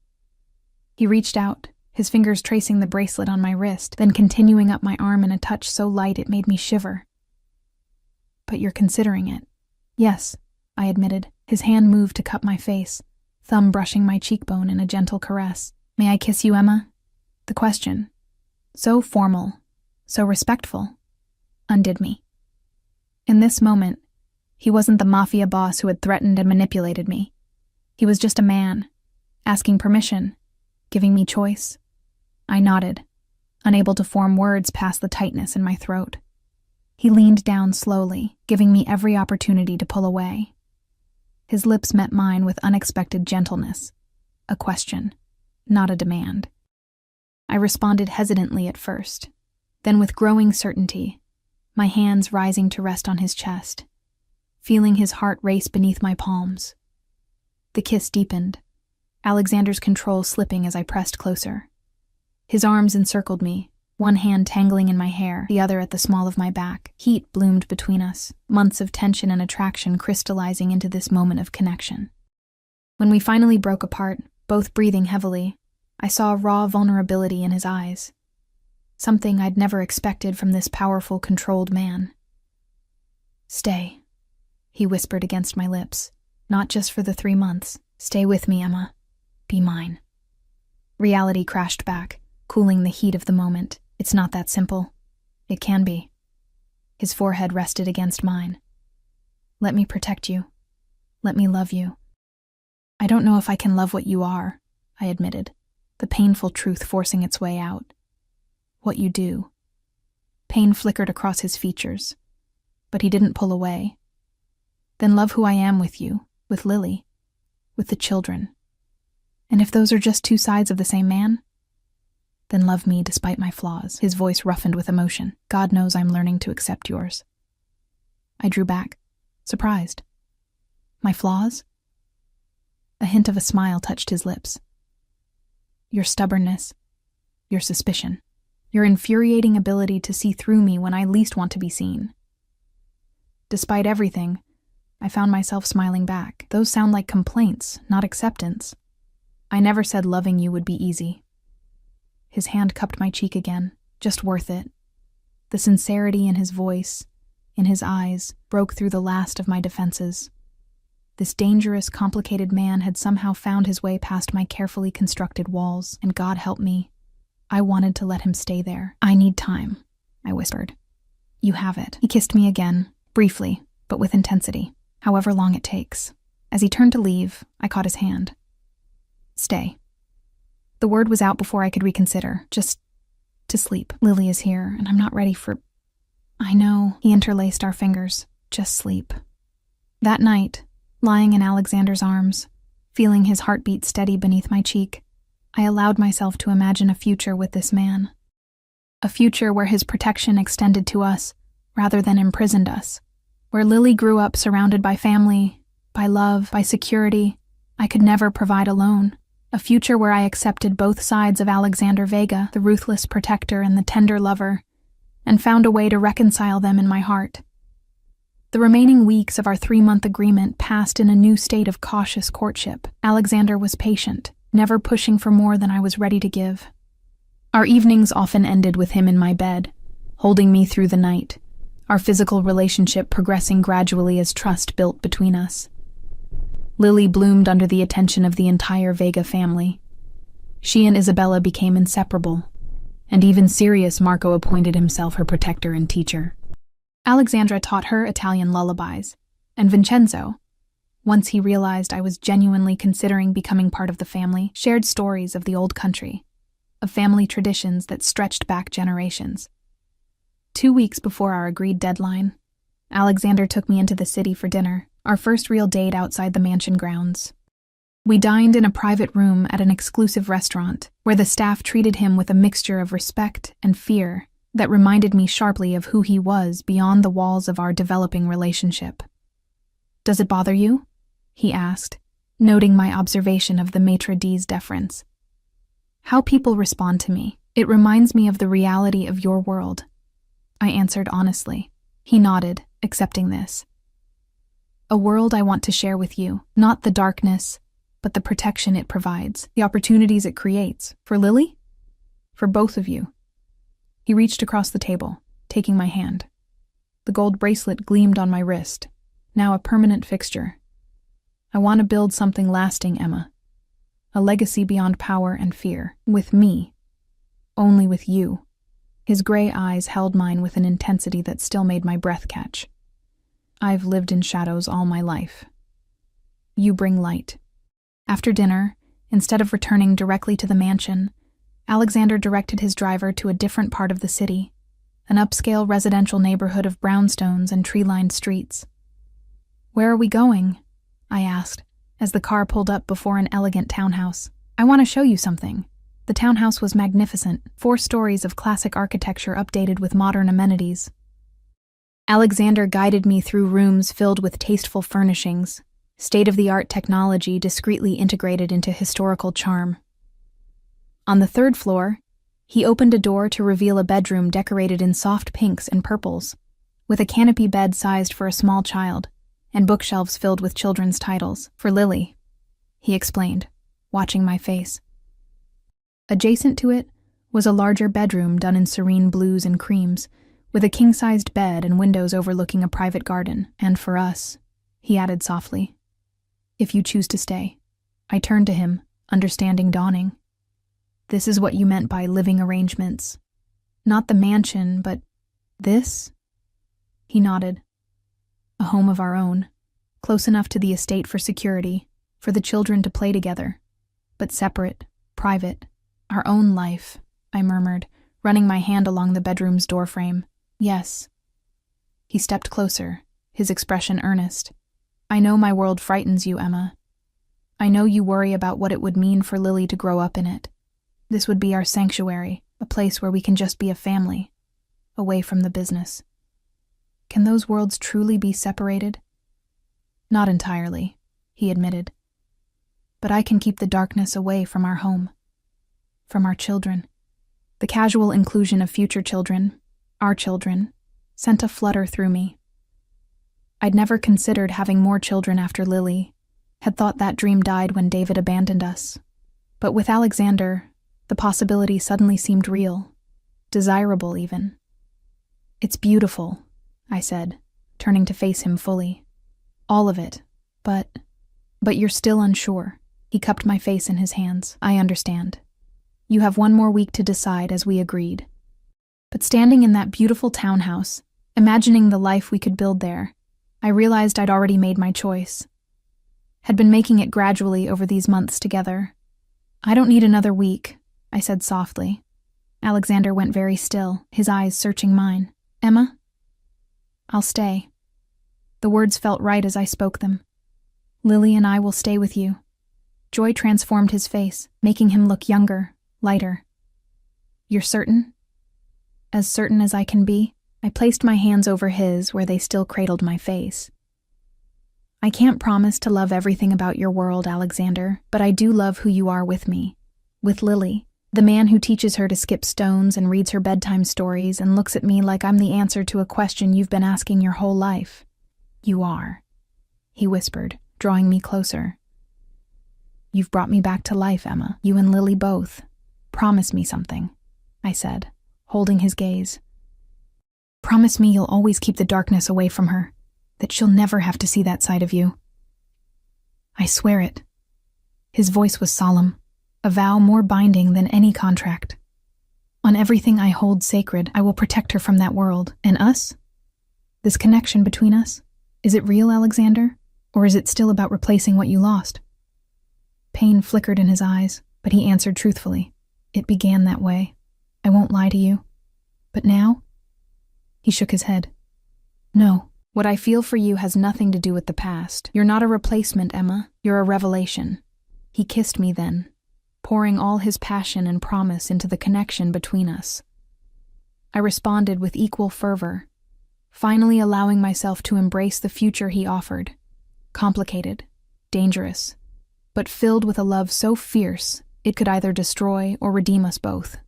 He reached out, his fingers tracing the bracelet on my wrist, then continuing up my arm in a touch so light it made me shiver. But you're considering it. Yes, I admitted. His hand moved to cup my face, thumb brushing my cheekbone in a gentle caress. May I kiss you, Emma? The question, so formal, so respectful, undid me. In this moment, he wasn't the Mafia boss who had threatened and manipulated me. He was just a man, asking permission, giving me choice. I nodded, unable to form words past the tightness in my throat. He leaned down slowly, giving me every opportunity to pull away. His lips met mine with unexpected gentleness, a question, not a demand. I responded hesitantly at first, then with growing certainty, my hands rising to rest on his chest, feeling his heart race beneath my palms. The kiss deepened, Alexander's control slipping as I pressed closer. His arms encircled me, one hand tangling in my hair, the other at the small of my back. Heat bloomed between us, months of tension and attraction crystallizing into this moment of connection. When we finally broke apart, both breathing heavily, I saw raw vulnerability in his eyes, something I'd never expected from this powerful, controlled man. Stay, he whispered against my lips, not just for the 3 months. Stay with me, Emma. Be mine. Reality crashed back, cooling the heat of the moment. It's not that simple. It can be. His forehead rested against mine. Let me protect you. Let me love you. I don't know if I can love what you are, I admitted, the painful truth forcing its way out. What you do. Pain flickered across his features, but he didn't pull away. Then love who I am with you, with Lily, with the children. And if those are just 2 sides of the same man, then love me despite my flaws. His voice roughened with emotion. God knows I'm learning to accept yours. I drew back, surprised. My flaws? A hint of a smile touched his lips. Your stubbornness, your suspicion, your infuriating ability to see through me when I least want to be seen. Despite everything, I found myself smiling back. Those sound like complaints, not acceptance. I never said loving you would be easy. His hand cupped my cheek again, just worth it. The sincerity in his voice, in his eyes, broke through the last of my defenses. This dangerous, complicated man had somehow found his way past my carefully constructed walls, and God help me, I wanted to let him stay there. I need time, I whispered. You have it. He kissed me again, briefly, but with intensity, however long it takes. As he turned to leave, I caught his hand. Stay. The word was out before I could reconsider. Just to sleep. Lily is here, and I'm not ready for... I know. He interlaced our fingers. Just sleep. That night, lying in Alexander's arms, feeling his heartbeat steady beneath my cheek, I allowed myself to imagine a future with this man. A future where his protection extended to us, rather than imprisoned us. Where Lily grew up surrounded by family, by love, by security I could never provide alone. A future where I accepted both sides of Alexander Vega, the ruthless protector and the tender lover, and found a way to reconcile them in my heart. The remaining weeks of our 3-month agreement passed in a new state of cautious courtship. Alexander was patient, never pushing for more than I was ready to give. Our evenings often ended with him in my bed, holding me through the night, our physical relationship progressing gradually as trust built between us. Lily bloomed under the attention of the entire Vega family. She and Isabella became inseparable, and even Sirius Marco appointed himself her protector and teacher. Alexandra taught her Italian lullabies, and Vincenzo, once he realized I was genuinely considering becoming part of the family, shared stories of the old country, of family traditions that stretched back generations. 2 weeks before our agreed deadline, Alexander took me into the city for dinner, our first real date outside the mansion grounds. We dined in a private room at an exclusive restaurant, where the staff treated him with a mixture of respect and fear that reminded me sharply of who he was beyond the walls of our developing relationship. "Does it bother you?" he asked, noting my observation of the maitre d's deference. "How people respond to me. It reminds me of the reality of your world," I answered honestly. He nodded, accepting this. "A world I want to share with you, not the darkness, but the protection it provides, the opportunities it creates. For Lily? For both of you." He reached across the table, taking my hand. The gold bracelet gleamed on my wrist, now a permanent fixture. "I want to build something lasting, Emma. A legacy beyond power and fear. With me. Only with you." His gray eyes held mine with an intensity that still made my breath catch. "I've lived in shadows all my life. You bring light." After dinner, instead of returning directly to the mansion, Alexander directed his driver to a different part of the city, an upscale residential neighborhood of brownstones and tree-lined streets. "Where are we going?" I asked, as the car pulled up before an elegant townhouse. "I want to show you something." The townhouse was magnificent, 4 stories of classic architecture updated with modern amenities. Alexander guided me through rooms filled with tasteful furnishings, state-of-the-art technology discreetly integrated into historical charm. On the 3rd floor, he opened a door to reveal a bedroom decorated in soft pinks and purples, with a canopy bed sized for a small child, and bookshelves filled with children's titles. "For Lily," he explained, watching my face. Adjacent to it was a larger bedroom done in serene blues and creams, with a king-sized bed and windows overlooking a private garden. "And for us," he added softly, "if you choose to stay." I turned to him, understanding dawning. "This is what you meant by living arrangements. Not the mansion, but this?" He nodded. "A home of our own, close enough to the estate for security, for the children to play together, but separate, private. Our own life," I murmured, running my hand along the bedroom's doorframe. "Yes." He stepped closer, his expression earnest. "I know my world frightens you, Emma. I know you worry about what it would mean for Lily to grow up in it. This would be our sanctuary, a place where we can just be a family, away from the business." Can those worlds truly be separated? Not entirely, he admitted. But I can keep the darkness away from our home, from our children. The casual inclusion of future children, our children, sent a flutter through me. I'd never considered having more children after Lily, had thought that dream died when David abandoned us. But with Alexander, the possibility suddenly seemed real, desirable even. It's beautiful, I said, turning to face him fully. All of it, but you're still unsure. He cupped my face in his hands. I understand. You have 1 more week to decide, as we agreed. But standing in that beautiful townhouse, imagining the life we could build there, I realized I'd already made my choice. Had been making it gradually over these months together. I don't need another week, I said softly. Alexander went very still, his eyes searching mine. Emma? I'll stay. The words felt right as I spoke them. Lily and I will stay with you. Joy transformed his face, making him look younger, lighter. You're certain? As certain as I can be. I placed my hands over his where they still cradled my face. I can't promise to love everything about your world, Alexander, but I do love who you are with me. With Lily, the man who teaches her to skip stones and reads her bedtime stories and looks at me like I'm the answer to a question you've been asking your whole life. You are, he whispered, drawing me closer. You've brought me back to life, Emma. You and Lily both. Promise me something, I said, holding his gaze. Promise me you'll always keep the darkness away from her, that she'll never have to see that side of you. I swear it. His voice was solemn, a vow more binding than any contract. On everything I hold sacred, I will protect her from that world. And us? This connection between us? Is it real, Alexander? Or is it still about replacing what you lost? Pain flickered in his eyes, but he answered truthfully. It began that way. I won't lie to you. But now? He shook his head. No. What I feel for you has nothing to do with the past. You're not a replacement, Emma. You're a revelation. He kissed me then, pouring all his passion and promise into the connection between us. I responded with equal fervor, finally allowing myself to embrace the future he offered. Complicated, dangerous, but filled with a love so fierce it could either destroy or redeem us both.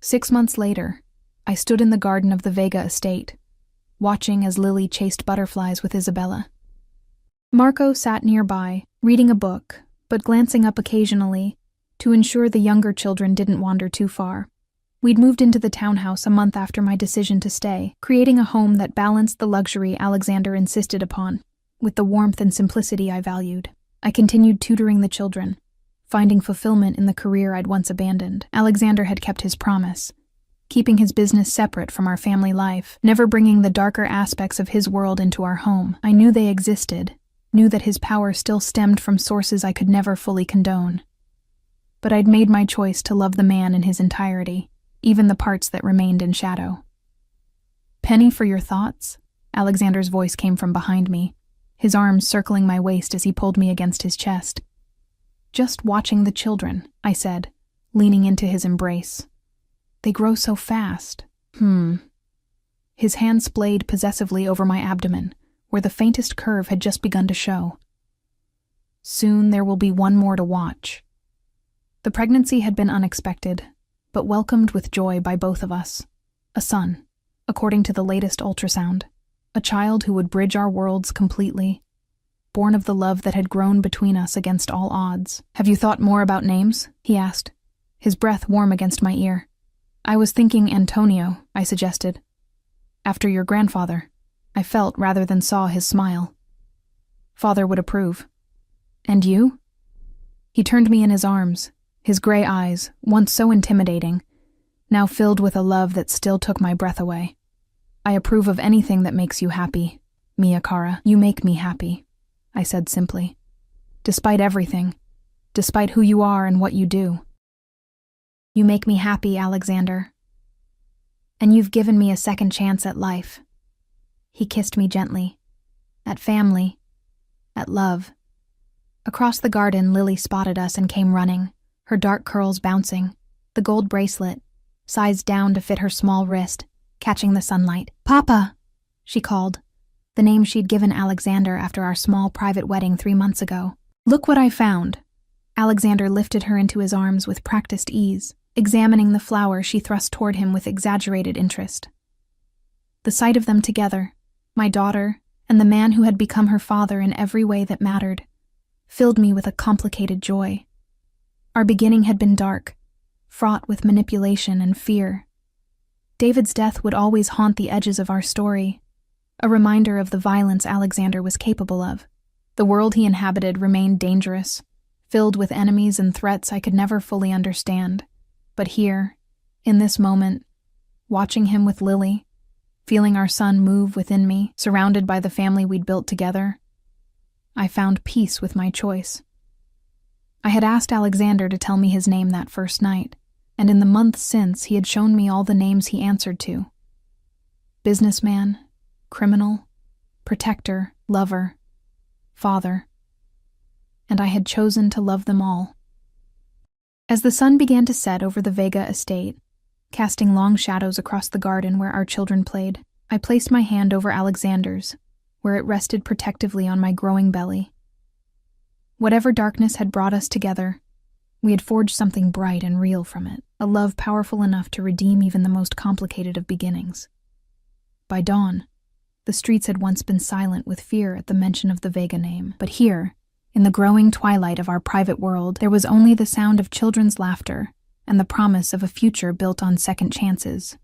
6 months later, I stood in the garden of the Vega estate, watching as Lily chased butterflies with Isabella. Marco sat nearby, reading a book, but glancing up occasionally to ensure the younger children didn't wander too far. We'd moved into the townhouse a month after my decision to stay, creating a home that balanced the luxury Alexander insisted upon with the warmth and simplicity I valued. I continued tutoring the children, finding fulfillment in the career I'd once abandoned. Alexander had kept his promise, keeping his business separate from our family life, never bringing the darker aspects of his world into our home. I knew they existed, knew that his power still stemmed from sources I could never fully condone. But I'd made my choice to love the man in his entirety, even the parts that remained in shadow. Penny, for your thoughts? Alexander's voice came from behind me, his arms circling my waist as he pulled me against his chest. Just watching the children, I said, leaning into his embrace. They grow so fast. His hand splayed possessively over my abdomen, where the faintest curve had just begun to show. Soon there will be 1 more to watch. The pregnancy had been unexpected, but welcomed with joy by both of us. A son, according to the latest ultrasound. A child who would bridge our worlds completely, born of the love that had grown between us against all odds. Have you thought more about names? He asked, his breath warm against my ear. I was thinking Antonio, I suggested. After your grandfather. I felt rather than saw his smile. Father would approve. And you? He turned me in his arms, his gray eyes, once so intimidating, now filled with a love that still took my breath away. I approve of anything that makes you happy, Mia Cara. You make me happy, I said simply. Despite everything, despite who you are and what you do. You make me happy, Alexander. And you've given me a second chance at life. He kissed me gently. At family. At love. Across the garden, Lily spotted us and came running, her dark curls bouncing, the gold bracelet, sized down to fit her small wrist, catching the sunlight. Papa! she called, the name she'd given Alexander after our small private wedding 3 months ago. Look what I found. Alexander lifted her into his arms with practiced ease, examining the flower she thrust toward him with exaggerated interest. The sight of them together, my daughter and the man who had become her father in every way that mattered, filled me with a complicated joy. Our beginning had been dark, fraught with manipulation and fear. David's death would always haunt the edges of our story, a reminder of the violence Alexander was capable of. The world he inhabited remained dangerous, filled with enemies and threats I could never fully understand. But here, in this moment, watching him with Lily, feeling our son move within me, surrounded by the family we'd built together, I found peace with my choice. I had asked Alexander to tell me his name that first night, and in the months since he had shown me all the names he answered to. Businessman, criminal, protector, lover, father. And I had chosen to love them all. As the sun began to set over the Vega estate, casting long shadows across the garden where our children played, I placed my hand over Alexander's, where it rested protectively on my growing belly. Whatever darkness had brought us together, we had forged something bright and real from it, a love powerful enough to redeem even the most complicated of beginnings. By dawn, the streets had once been silent with fear at the mention of the Vega name, but here, in the growing twilight of our private world, there was only the sound of children's laughter and the promise of a future built on second chances.